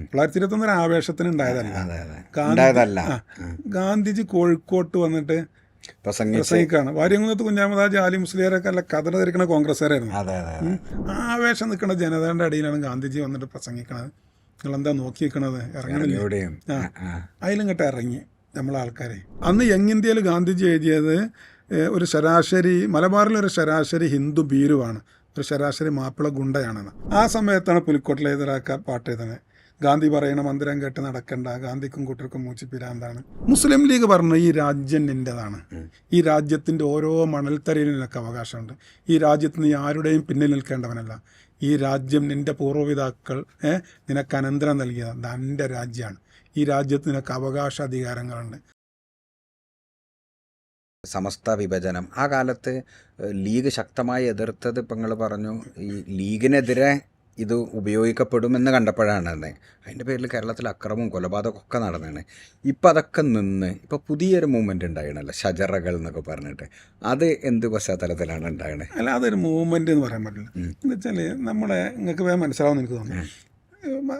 1921 ആവേശത്തിന് ഉണ്ടായതല്ല. ഗാന്ധിജി കോഴിക്കോട്ട് വന്നിട്ട് പ്രസംഗിക്കാണ്. വാര്യംകുന്നത്ത് കുഞ്ഞാമദാജി ആലി മുസ്ലിയാരൊക്കെ അല്ല കഥ ധരിക്കണ കോൺഗ്രസ്സുകാരായിരുന്നു. ആവേശം നിൽക്കുന്ന ജനതയുടെ അടിയിലാണ് ഗാന്ധിജി വന്നിട്ട് പ്രസംഗിക്കണത്. നിങ്ങളെന്താ നോക്കി നിൽക്കണത്, ഇറങ്ങണില്ലേ? അതിലിങ്ങോട്ട് ഇറങ്ങി നമ്മളെ ആൾക്കാരെ. അന്ന് യങ് ഇന്ത്യയിൽ ഗാന്ധിജി എഴുതിയത് ഒരു ശരാശരി മലബാറിലൊരു ശരാശരി ഹിന്ദു ഭീരുവാണ്, ഒരു ശരാശരി മാപ്പിള ഗുണ്ടയാണെന്ന്. ആ സമയത്താണ് പുലിക്കോട്ടിൽ എതിരാക്ക പാട്ട് എഴുതുന്നത്. ഗാന്ധി പറയണ മന്ദിരം കേട്ട് നടക്കണ്ട, ഗാന്ധിക്കും കൂട്ടർക്കും മൂച്ചിപ്പിരാന്താണ്. മുസ്ലിം ലീഗ് പറഞ്ഞു ഈ രാജ്യം നിൻ്റെതാണ്, ഈ രാജ്യത്തിൻ്റെ ഓരോ മണൽത്തരയിലും നിനക്ക് അവകാശമുണ്ട്, ഈ രാജ്യത്ത് നീ ആരുടെയും പിന്നിൽ നിൽക്കേണ്ടവനല്ല, ഈ രാജ്യം നിൻ്റെ പൂർവ്വപിതാക്കൾ നിനക്ക് അനന്തരം നൽകിയതാണ്, നിൻ്റെ രാജ്യമാണ്, ഈ രാജ്യത്ത് നിനക്ക് അവകാശാധികാരങ്ങളുണ്ട്. സമസ്ത വിഭജനം ആ കാലത്ത് ലീഗ് ശക്തമായി എതിർത്തത് ഇപ്പം നിങ്ങൾ പറഞ്ഞു, ഈ ലീഗിനെതിരെ ഇത് ഉപയോഗിക്കപ്പെടുമെന്ന് കണ്ടപ്പോഴാണ്. അതിൻ്റെ പേരിൽ കേരളത്തിൽ അക്രമവും കൊലപാതകമൊക്കെ നടന്നതാണ്. ഇപ്പം അതൊക്കെ നിന്ന് ഇപ്പോൾ പുതിയൊരു മൂവ്മെൻറ്റ് ഉണ്ടായണല്ലോ, ഷജറകൾ എന്നൊക്കെ പറഞ്ഞിട്ട്. അത് എന്ത് പശ്ചാത്തലത്തിലാണ് ഉണ്ടായത്? അല്ല, അതൊരു മൂവ്മെൻറ്റ് എന്ന് പറയാൻ പറ്റില്ല. എന്ന് വെച്ചാൽ നിങ്ങൾക്ക് വേഗം മനസ്സിലാവുമെന്ന് എനിക്ക് തോന്നുന്നു.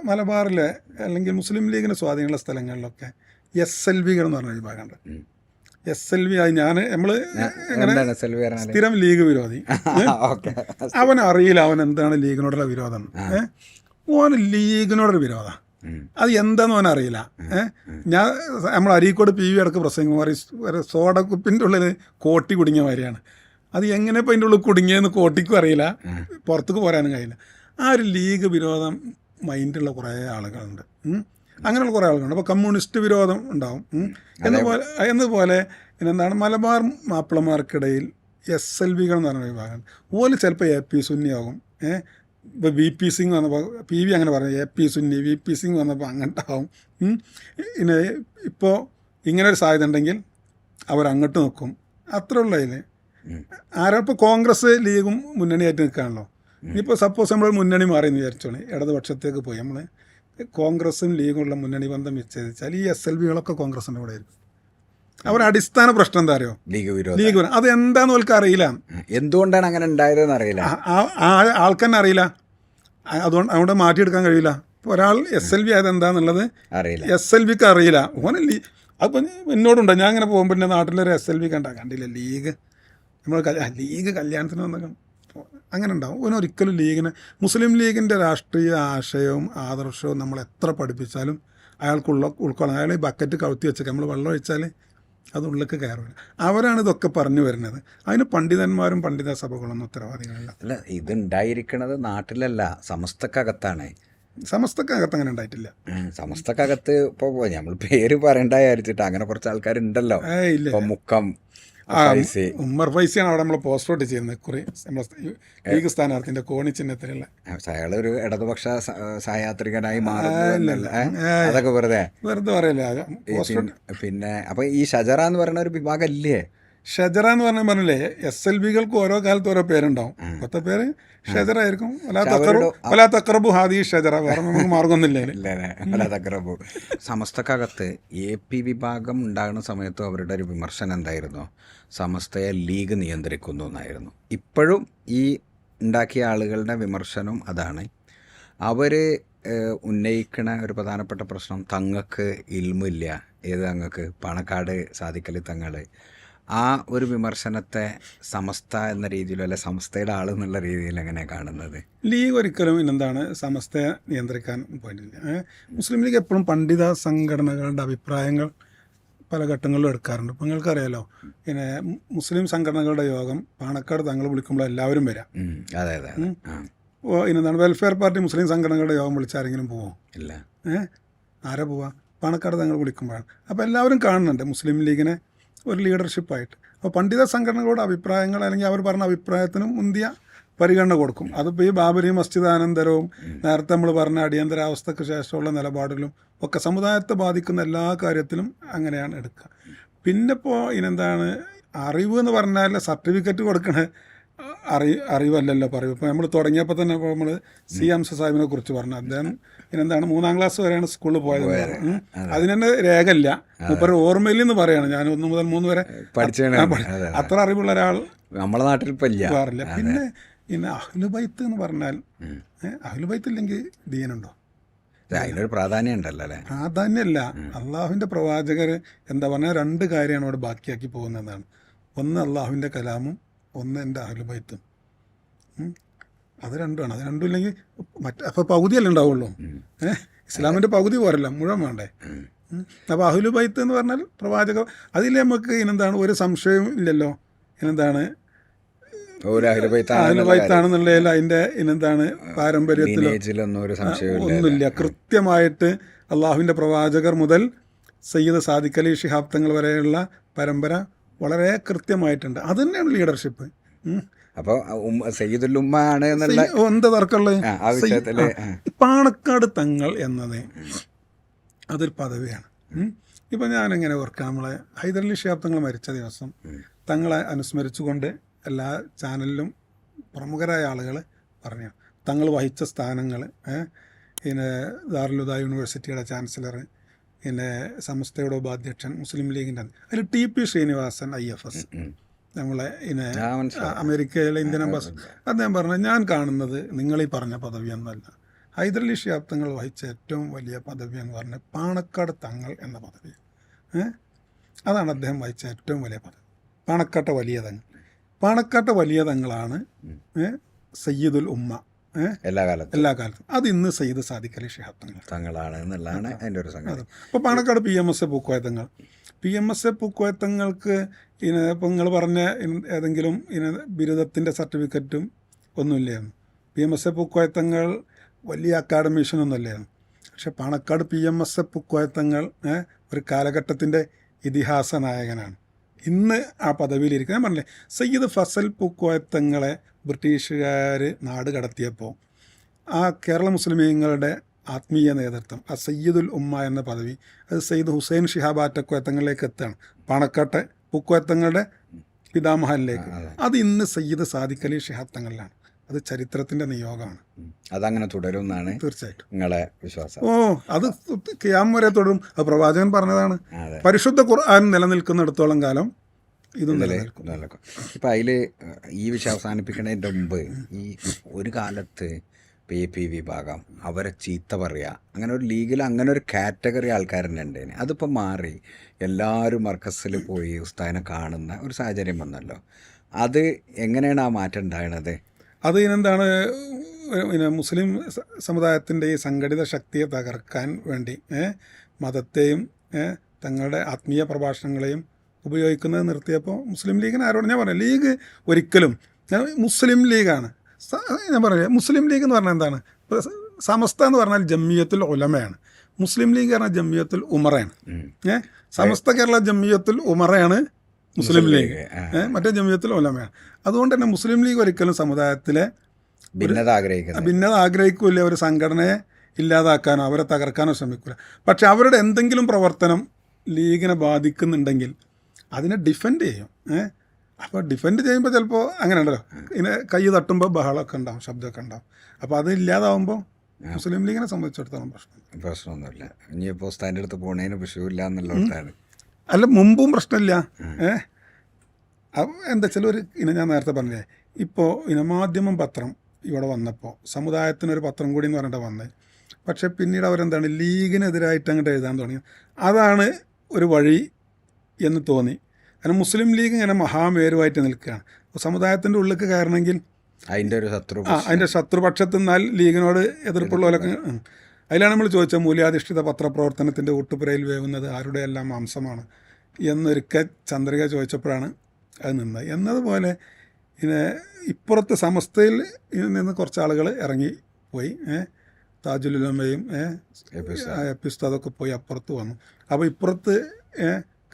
മലബാറിലെ അല്ലെങ്കിൽ മുസ്ലിം ലീഗിന് സ്വാധീനമുള്ള സ്ഥലങ്ങളിലൊക്കെ SLV എന്ന് പറഞ്ഞ വിഭാഗമുണ്ട്. SLV ആയി നമ്മൾ സ്ഥിരം ലീഗ് വിരോധി. അവൻ അറിയില്ല അവൻ എന്താണ് ലീഗിനോടുള്ള വിരോധം. ഓന് ലീഗിനോടൊരു വിരോധം, അത് എന്താണെന്ന് അവൻ അറിയില്ല. നമ്മൾ അരീക്കോട് PV അടക്കം പ്രസംഗം സോഡ കുപ്പിൻ്റെ ഉള്ളിൽ കോട്ടി കുടുങ്ങിയ മാതിരിയാണ്. അത് എങ്ങനെ ഇപ്പം അതിൻ്റെ ഉള്ളിൽ കുടുങ്ങിയെന്ന് കോട്ടിക്കും അറിയില്ല, പുറത്തേക്ക് പോരാനും കഴിയില്ല. ആ ഒരു ലീഗ് വിരോധം മൈൻഡുള്ള കുറേ ആളുകളുണ്ട്. അങ്ങനെയുള്ള കുറേ ആളുകളുണ്ട്. അപ്പോൾ കമ്മ്യൂണിസ്റ്റ് വിരോധം ഉണ്ടാവും. എന്നതുപോലെ പിന്നെന്താണ് മലബാർ മാപ്പിളമാർക്കിടയിൽ SLV എന്ന് പറഞ്ഞ വിഭാഗം. ഓല് ചിലപ്പോൾ AP സുന്നിയാകും. ഇപ്പോൾ VP സിംഗ് വന്നപ്പോൾ PV അങ്ങനെ പറഞ്ഞു, AP സുന്നി VP സിംഗ് വന്നപ്പോൾ അങ്ങോട്ടാവും. പിന്നെ ഇപ്പോൾ ഇങ്ങനെ ഒരു സാധ്യത ഉണ്ടെങ്കിൽ അവരങ്ങോട്ട് നിൽക്കും. അത്ര ഉള്ളതിൽ ഇപ്പോൾ കോൺഗ്രസ് ലീഗും മുന്നണിയായിട്ട് നിൽക്കുകയാണല്ലോ. ഇനിയിപ്പോൾ സപ്പോസ് നമ്മൾ മുന്നണി മാറിയെന്ന് വിചാരിച്ചോളെ, ഇടതുപക്ഷത്തേക്ക് പോയി നമ്മൾ കോൺഗ്രസും ലീഗുള്ള മുന്നണി ബന്ധം വിച്ഛേദിച്ചാൽ ഈ SLVകളൊക്കെ കോൺഗ്രസിൻ്റെ കൂടെ ആയിരിക്കും. അവരുടെ അടിസ്ഥാന പ്രശ്നം എന്താ അറിയോ? ലീഗ് അത് എന്താന്ന് അവർക്ക് അറിയില്ല. എന്തുകൊണ്ടാണ് അങ്ങനെ ഉണ്ടായതെന്ന് അറിയില്ല, ആൾക്കെന്നെ അറിയില്ല. അതുകൊണ്ട് മാറ്റിയെടുക്കാൻ കഴിയില്ല. ഇപ്പോൾ ഒരാൾ SLV ആയത് എന്താണെന്നുള്ളത് അറിയില്ല, SLVക്ക് അറിയില്ല. ഓനല്ലേ അപ്പം എന്നോടുണ്ടോ, ഞാൻ അങ്ങനെ പോകുമ്പോൾ എൻ്റെ നാട്ടിലൊരു SLV കണ്ടില്ല ലീഗ്, നമ്മൾ ലീഗ് കല്യാണത്തിന് വന്നേക്കണം അങ്ങനെ ഉണ്ടാവും. ഓനൊരിക്കലും ലീഗിന് മുസ്ലിം ലീഗിൻ്റെ രാഷ്ട്രീയ ആശയവും ആദർശവും നമ്മൾ എത്ര പഠിപ്പിച്ചാലും അയാൾക്കുള്ള ഉൾക്കൊള്ളാം. അയാൾ ഈ ബക്കറ്റ് കവുത്തി വെച്ചേക്കാം, നമ്മൾ വെള്ളം ഒഴിച്ചാൽ അത് ഉള്ളിലേക്ക് കയറില്ല. അവരാണ് ഇതൊക്കെ പറഞ്ഞു വരുന്നത്. അതിന് പണ്ഡിതന്മാരും പണ്ഡിത സഭകളൊന്നും ഉത്തരവാദികളല്ല. അല്ല, ഇതുണ്ടായിരിക്കണത് നാട്ടിലല്ല, സമസ്തക്കകത്താണ്. സമസ്തക്കകത്ത് അങ്ങനെ ഉണ്ടായിട്ടില്ല. സമസ്തക്കകത്ത് ഇപ്പോൾ നമ്മൾ പേര് പറയണ്ട വിചാരിച്ചിട്ട് അങ്ങനെ കുറച്ച് ആൾക്കാരുണ്ടല്ലോ. മുക്കം ഉമ്മർ ഫൈസിയാണ് അവിടെ നമ്മൾ പോസ്റ്റ് ഔട്ട് ചെയ്യുന്നത്. കുറി ലീഗ് സ്ഥാനാർത്ഥിന്റെ കോണി ചിഹ്നത്തിലുള്ള അയാൾ ഒരു ഇടതുപക്ഷ സഹയാത്രികനായി മാറുന്നില്ല, അതൊക്കെ വെറുതെ പറയല്ലേ. പിന്നെ അപ്പൊ ഈ ഷജറ എന്ന് പറയുന്ന ഒരു വിഭാഗം ഇല്ലേ? ഷജറ എന്ന് പറഞ്ഞാൽ SLVകൾക്ക് ഓരോ കാലത്ത് ഓരോ പേരുണ്ടാവും. ഇപ്പോഴത്തെ പേര് ഷജറ ആയിരിക്കും. വലാ തഖറബു ഹാദി ഷജറ, വേറെ നമുക്ക് മാർഗമൊന്നുമില്ല. സമസ്തക്കകത്ത് AP വിഭാഗം ഉണ്ടാകുന്ന സമയത്തും അവരുടെ ഒരു വിമർശനം എന്തായിരുന്നു? സമസ്തയെ ലീഗ് നിയന്ത്രിക്കുന്നു എന്നായിരുന്നു. ഇപ്പോഴും ഈ ഉണ്ടാക്കിയ ആളുകളുടെ വിമർശനം അതാണ്. അവർ ഉന്നയിക്കണ ഒരു പ്രധാനപ്പെട്ട പ്രശ്നം, തങ്ങൾക്ക് ഇൽമില്ല. ഏത് തങ്ങൾക്ക്? പാണക്കാട് സാദിഖലി തങ്ങൾ. ആ ഒരു വിമർശനത്തെ സമസ്ത എന്ന രീതിയിലോ അല്ലെ സമസ്തയുടെ ആളെന്നുള്ള രീതിയിൽ എങ്ങനെയാണ് കാണുന്നത്? ലീഗ് ഒരിക്കലും എന്താണ് സമസ്തയെ നിയന്ത്രിക്കാൻ പോയിട്ടില്ല. മുസ്ലിം ലീഗ് എപ്പോഴും പണ്ഡിത സംഘടനകളുടെ അഭിപ്രായങ്ങൾ പല ഘട്ടങ്ങളിലും എടുക്കാറുണ്ട്. ഇപ്പോൾ നിങ്ങൾക്കറിയാലോ, പിന്നെ മുസ്ലിം സംഘടനകളുടെ യോഗം പാണക്കാട് തങ്ങൾ വിളിക്കുമ്പോൾ എല്ലാവരും വരാം. അതെ അതെ. എന്താണ് വെൽഫെയർ പാർട്ടി മുസ്ലിം സംഘടനകളുടെ യോഗം വിളിച്ചാരെങ്കിലും പോവോ? ഇല്ല. ആരാ പോവാ? പാണക്കാട് തങ്ങൾ വിളിക്കുമ്പോഴാണ്. അപ്പോൾ എല്ലാവരും കാണുന്നുണ്ട് മുസ്ലിം ലീഗിനെ ഒരു ലീഡർഷിപ്പായിട്ട്. അപ്പോൾ പണ്ഡിത സംഘടനകളുടെ അഭിപ്രായങ്ങൾ അല്ലെങ്കിൽ അവർ പറഞ്ഞ അഭിപ്രായത്തിനും മുന്തിയ പരിഗണന കൊടുക്കും. അതിപ്പോൾ ഈ ബാബരി മസ്ജിദ് അനന്തരവും നേരത്തെ നമ്മൾ പറഞ്ഞ അടിയന്തരാവസ്ഥയ്ക്ക് ശേഷമുള്ള നിലപാടിലും ഒക്കെ സമുദായത്തെ ബാധിക്കുന്ന എല്ലാ കാര്യത്തിലും അങ്ങനെയാണ് എടുക്കുക. പിന്നെ ഇപ്പോൾ ഇതിനെന്താണ് അറിവ് എന്ന് പറഞ്ഞാൽ സർട്ടിഫിക്കറ്റ് കൊടുക്കണ അറിവല്ലല്ലോ പറയും. ഇപ്പോൾ നമ്മൾ തുടങ്ങിയപ്പോൾ തന്നെ ഇപ്പോൾ നമ്മൾ C. ഹംസ സാഹിബിനെ കുറിച്ച് പറഞ്ഞു. അദ്ദേഹം എന്താണ് 3ാം ക്ലാസ് വരെയാണ് സ്കൂളിൽ പോയത്. അതിനെന്നെ രേഖയില്ല, മൂപ്പര് ഓർമ്മയിൽ നിന്ന് പറയാണ് ഞാൻ 1 മുതൽ 3 വരെ അത്ര അറിവുള്ള ഒരാൾ നമ്മുടെ നാട്ടിൽ പറയാറില്ല. പിന്നെ അഹ്ലുബൈത്ത് എന്ന് പറഞ്ഞാൽ അഹ്ലുബൈത്ത് ഇല്ലെങ്കിൽ ദീനുണ്ടോ? അതിനൊരു പ്രാധാന്യം ഉണ്ടല്ലോ അല്ലേ? പ്രാധാന്യമല്ല, അള്ളാഹുവിൻ്റെ പ്രവാചകർ എന്താ പറഞ്ഞാൽ 2 കാര്യമാണ് അവിടെ ബാക്കിയാക്കി പോകുന്നതാണ്. ഒന്ന് അള്ളാഹുവിൻ്റെ കലാമും, ഒന്ന് എൻ്റെ അഹ്ലുബൈത്തും. അത് രണ്ടുമാണ്. അത് രണ്ടും ഇല്ലെങ്കിൽ അപ്പോൾ പകുതിയല്ലേ ഉണ്ടാവുള്ളൂ. ഇസ്ലാമിൻ്റെ പകുതി പോരല്ല, മുഴുവൻ വേണ്ടേ. അപ്പോൾ അഹ്ലുബൈത്ത് എന്ന് പറഞ്ഞാൽ പ്രവാചക, അതിൽ നമുക്ക് ഇനെന്താണ് ഒരു സംശയവും ഇല്ലല്ലോ. ഇനെന്താണ് അഹ്ലുബൈത്താണെന്നുള്ളതിൽ അതിൻ്റെ ഇനെന്താണ് പാരമ്പര്യത്തിലോ ഒന്നുമില്ല. കൃത്യമായിട്ട് അള്ളാഹുവിൻ്റെ പ്രവാചകർ മുതൽ സയ്യിദ് സാദിഖ് അലി ശിഹാബ് തങ്ങൾ വരെയുള്ള പരമ്പര വളരെ കൃത്യമായിട്ടുണ്ട്. അത് തന്നെയാണ് ലീഡർഷിപ്പ്. അപ്പോൾ സയ്യിദുൽ ഉമ്മ ആണ് എന്ത് തർക്കമുള്ളത്? പാണക്കാട് തങ്ങൾ എന്നത് അതൊരു പദവിയാണ്. ഇപ്പം ഞാനെങ്ങനെ ഓർക്കാം, നമ്മളെ ഹൈദരലി ശിഹാബ് തങ്ങൾ മരിച്ച ദിവസം തങ്ങളെ അനുസ്മരിച്ചുകൊണ്ട് എല്ലാ ചാനലിലും പ്രമുഖരായ ആളുകൾ പറഞ്ഞു തങ്ങൾ വഹിച്ച സ്ഥാനങ്ങൾ. പിന്നെ ദാറുൽ യൂണിവേഴ്സിറ്റിയുടെ ചാൻസലർ, പിന്നെ സമസ്തയുടെ ഉപാധ്യക്ഷൻ, മുസ്ലിം ലീഗിൻ്റെ അതിൽ TP ശ്രീനിവാസൻ IFS, നമ്മളെ പിന്നെ അമേരിക്കയിലെ ഇന്ത്യൻ അംബാസഡർ, അദ്ദേഹം പറഞ്ഞു ഞാൻ കാണുന്നത് നിങ്ങളീ പറഞ്ഞ പദവിയൊന്നുമല്ല, ഹൈദരലി ശിഹാബ് തങ്ങൾ വഹിച്ച ഏറ്റവും വലിയ പദവി എന്ന് പറഞ്ഞാൽ പാണക്കാട് തങ്ങൾ എന്ന പദവി. അതാണ് അദ്ദേഹം വഹിച്ച ഏറ്റവും വലിയ പദവി, പാണക്കാട്ടെ വലിയ തങ്ങൾ. പാണക്കാട്ടെ വലിയ തങ്ങളാണ് സയ്യിദുൽ ഉമ്മ എല്ലാ കാലത്തും. അത് ഇന്ന് സയ്യിദ് സാദിഖ് അലി ശിഹാബ് തങ്ങളാണ് എന്നുള്ളതാണ് അതിൻ്റെ ഒരു സംഗതി. അപ്പോൾ പാണക്കാട് PMSA പൂക്കോയ തങ്ങൾ, PMSA പൂക്കോയ തങ്ങൾക്ക് ഇപ്പോൾ നിങ്ങൾ പറഞ്ഞ ഏതെങ്കിലും ബിരുദത്തിൻ്റെ സർട്ടിഫിക്കറ്റും ഒന്നുമില്ലായിരുന്നു. PMSA പൂക്കോയ തങ്ങൾ വലിയ അക്കാഡമീഷ്യനൊന്നും അല്ലായിരുന്നു. പക്ഷെ പാണക്കാട് PMSA പൂക്കോയ തങ്ങൾ ഒരു കാലഘട്ടത്തിൻ്റെ ഇതിഹാസ നായകനാണ്. ഇന്ന് ആ പദവിയിലിരിക്കുക. ഞാൻ പറഞ്ഞില്ലേ, സയ്യിദ് ഫസൽ പൂക്കോയ തങ്ങളെ ബ്രിട്ടീഷുകാർ നാട് കടത്തിയപ്പോൾ ആ കേരള മുസ്ലിമീങ്ങളുടെ ആത്മീയ നേതൃത്വം, ആ സയ്യിദുൽ ഉമ്മ എന്ന പദവി, അത് സയ്യിദ് ഹുസൈൻ ശിഹാബ് ആറ്റക്കോയത്തങ്ങളിലേക്ക് എത്തുകയാണ്, പാണക്കാട്ടെ പൂക്കോയത്തങ്ങളുടെ പിതാമഹനിലേക്ക്. അത് ഇന്ന് സയ്യിദ് സാദിഖ് അലി ശിഹാബ് തങ്ങളിലാണ്. അത് ചരിത്രത്തിൻ്റെ നിയോഗമാണ്. അതങ്ങനെ തുടരും എന്നാണ് തീർച്ചയായിട്ടും നിങ്ങളെ വിശ്വാസം. അത് ഖിയാമത്ത് വരെ തുടരും. അത് പ്രവാചകൻ പറഞ്ഞതാണ്. പരിശുദ്ധ ഖുർആൻ നിലനിൽക്കുന്നിടത്തോളം കാലം ഇതും നിലനിൽക്കും. ഇപ്പം അതിൽ ഈ വിഷയം അവസാനിപ്പിക്കുന്നതിൻ്റെ മുമ്പ് ഈ ഒരു കാലത്ത് AP വിഭാഗം അവരെ ചീത്ത പറയുക, അങ്ങനെ ഒരു ലീഗിൽ അങ്ങനെ ഒരു കാറ്റഗറി ആൾക്കാരെന്നെ ഉണ്ടായിന്. അതിപ്പോൾ മാറി എല്ലാവരും മർക്കസിൽ പോയി ഉസ്താദിനെ കാണുന്ന ഒരു സാഹചര്യം വന്നല്ലോ. അത് എങ്ങനെയാണ് ആ മാറ്റം ഉണ്ടാകുന്നത്? അത് ഇതിനെന്താണ്, മുസ്ലിം സമുദായത്തിൻ്റെ ഈ സംഘടിത ശക്തിയെ തകർക്കാൻ വേണ്ടി മതത്തെയും തങ്ങളുടെ ആത്മീയ പ്രഭാഷണങ്ങളെയും ഉപയോഗിക്കുന്നത് നിർത്തിയപ്പോൾ മുസ്ലിം ലീഗിന് ആരോട് ഞാൻ പറയാം, ലീഗ് ഒരിക്കലും മുസ്ലിം ലീഗാണ്. ഞാൻ പറയാം, മുസ്ലിം ലീഗ് എന്ന് പറഞ്ഞാൽ എന്താണ്? സമസ്ത എന്ന് പറഞ്ഞാൽ ജമിയത്തുൽ ഉലമയാണ്, മുസ്ലിം ലീഗ് പറഞ്ഞാൽ ജമിയത്തുൽ ഉമറയാണ്. സമസ്ത കേരള ജമിയത്തുൽ ഉമറയാണ് മുസ്ലിം ലീഗ്, മറ്റേ ജമിയത്തുൽ ഉലമയാണ്. അതുകൊണ്ട് തന്നെ മുസ്ലിം ലീഗ് ഒരിക്കലും സമുദായത്തിലെ ഭിന്നത ആഗ്രഹിക്കില്ല, ഒരു സംഘടനയെ ഇല്ലാതാക്കാനോ അവരെ തകർക്കാനോ ശ്രമിക്കില്ല. പക്ഷെ അവരുടെ എന്തെങ്കിലും പ്രവർത്തനം ലീഗിനെ ബാധിക്കുന്നുണ്ടെങ്കിൽ അതിനെ ഡിഫെൻഡ് ചെയ്യും. അപ്പോൾ ഡിഫെൻഡ് ചെയ്യുമ്പോൾ ചിലപ്പോൾ അങ്ങനെ ഉണ്ടല്ലോ, ഇങ്ങനെ കൈ തട്ടുമ്പോൾ ബഹളമൊക്കെ ഉണ്ടാവും, ശബ്ദമൊക്കെ ഉണ്ടാവും. അപ്പോൾ അത് ഇല്ലാതാവുമ്പോൾ മുസ്ലിം ലീഗിനെ സംബന്ധിച്ചിടത്തോളം പ്രശ്നമൊന്നുമില്ല. ഇനിയിപ്പോൾ ഉസ്താദിൻ്റെ അടുത്ത് പോണേന് വിഷയമില്ല എന്നുള്ളതാണ്. അല്ല, മുമ്പും പ്രശ്നമില്ല. എന്താ വെച്ചാൽ ഞാൻ നേരത്തെ പറഞ്ഞേ, ഇപ്പോൾ മാധ്യമം പത്രം ഇവിടെ വന്നപ്പോൾ സമുദായത്തിനൊരു പത്രം കൂടി എന്ന് പറഞ്ഞിട്ട് വന്നത്. പക്ഷേ പിന്നീട് അവരെന്താണ് ലീഗിനെതിരായിട്ട് അങ്ങോട്ട് എഴുതാൻ തുടങ്ങി. അതാണ് ഒരു വഴി എന്ന് തോന്നി. കാരണം മുസ്ലിം ലീഗ് ഇങ്ങനെ മഹാമേരുവായിട്ട് നിൽക്കുകയാണ്. സമുദായത്തിൻ്റെ ഉള്ളിലേക്ക് കയറണമെങ്കിൽ അതിൻ്റെ ശത്രുപക്ഷത്ത് നിന്നാൽ ലീഗിനോട് എതിർപ്പുള്ളവരൊക്കെ. അതിലാണ് നമ്മൾ ചോദിച്ചത്, മൂല്യാധിഷ്ഠിത പത്രപ്രവർത്തനത്തിൻ്റെ ഊട്ടുപുരയിൽ വേവുന്നത് ആരുടെയെല്ലാം മാംസമാണ് എന്നൊരിക്കൽ ചന്ദ്രിക ചോദിച്ചപ്പോഴാണ് അത് നിന്നത്. എന്നതുപോലെ ഇപ്പുറത്ത് സമസ്തയിൽ നിന്ന് കുറച്ച് ആളുകൾ ഇറങ്ങിപ്പോയി. താജുലുലമയും ഉസ്താദൊക്കെ പോയി അപ്പുറത്ത് വന്നു. അപ്പോൾ ഇപ്പുറത്ത്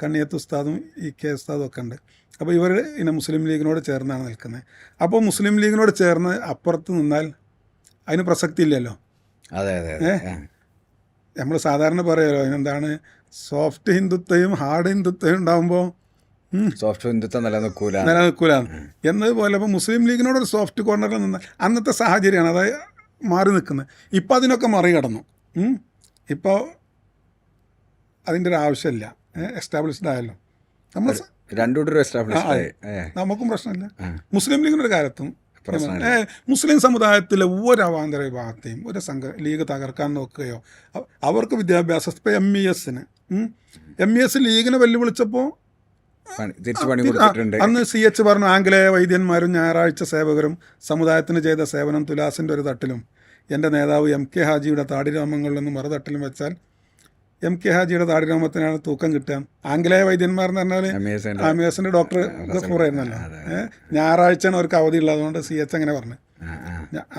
കണ്ണിയത്ത് ഉസ്താദും EK ഉസ്താദും ഒക്കെ ഉണ്ട്. അപ്പോൾ ഇവർ മുസ്ലിം ലീഗിനോട് ചേർന്നാണ് നിൽക്കുന്നത്. അപ്പോൾ മുസ്ലിം ലീഗിനോട് ചേർന്ന് അപ്പുറത്ത് നിന്നാൽ അതിന് പ്രസക്തി ഇല്ലല്ലോ. നമ്മൾ സാധാരണ പറയുമല്ലോ, അതിനെന്താണ് സോഫ്റ്റ് ഹിന്ദുത്വയും ഹാർഡ് ഹിന്ദുത്വയും ഉണ്ടാകുമ്പോൾ സോഫ്റ്റ് ഹിന്ദുത്വം നിലനിൽക്കൂല എന്നതുപോലെ ഇപ്പോൾ മുസ്ലിം ലീഗിനോടൊരു സോഫ്റ്റ് കോർണറിൽ നിന്ന് അന്നത്തെ സാഹചര്യമാണ് അത് മാറി നിൽക്കുന്നത്. ഇപ്പം അതിനൊക്കെ മറികടന്നു. ഇപ്പോൾ അതിൻ്റെ ഒരു ആവശ്യമില്ല, എസ്റ്റാബ്ലിഷ്ഡ് ആയല്ലോ. നമ്മൾ നമുക്കും പ്രശ്നമില്ല. മുസ്ലിം ലീഗിനൊരു കാലത്തും പ്രശ്നമില്ല. മുസ്ലിം സമുദായത്തിലെ ഒരു അവാന്തര വിഭാഗത്തെയും ഒരു ലീഗ് തകർക്കാൻ നോക്കുകയോ അവർക്ക് വിദ്യാഭ്യാസം ഇപ്പോൾ MES ലീഗിനെ വെല്ലുവിളിച്ചപ്പോൾ തിരിച്ചു പണി കൊടുത്തിട്ടുണ്ട്. അന്ന് CH പറഞ്ഞു ആംഗലേയ വൈദ്യന്മാരും ഞായറാഴ്ച സേവകരും സമുദായത്തിന് ചെയ്ത സേവനം തുലാസിൻ്റെ ഒരു തട്ടിലും എൻ്റെ നേതാവ് MK ഹാജിയുടെ താടിരോമങ്ങളിൽ നിന്ന് മറുതട്ടിലും വെച്ചാൽ MK ഹാജിയുടെ താടിരോമത്തിനാണ് തൂക്കം കിട്ടുക. ആംഗലേയ വൈദ്യന്മാർ എന്ന് പറഞ്ഞാൽ MESന്റെ ഡോക്ടർ ഗഫൂർ ആയിരുന്നല്ലോ. ഞായറാഴ്ചയാണ് അവർക്ക് അവധി ഉള്ളതുകൊണ്ട് CH അങ്ങനെ പറഞ്ഞു,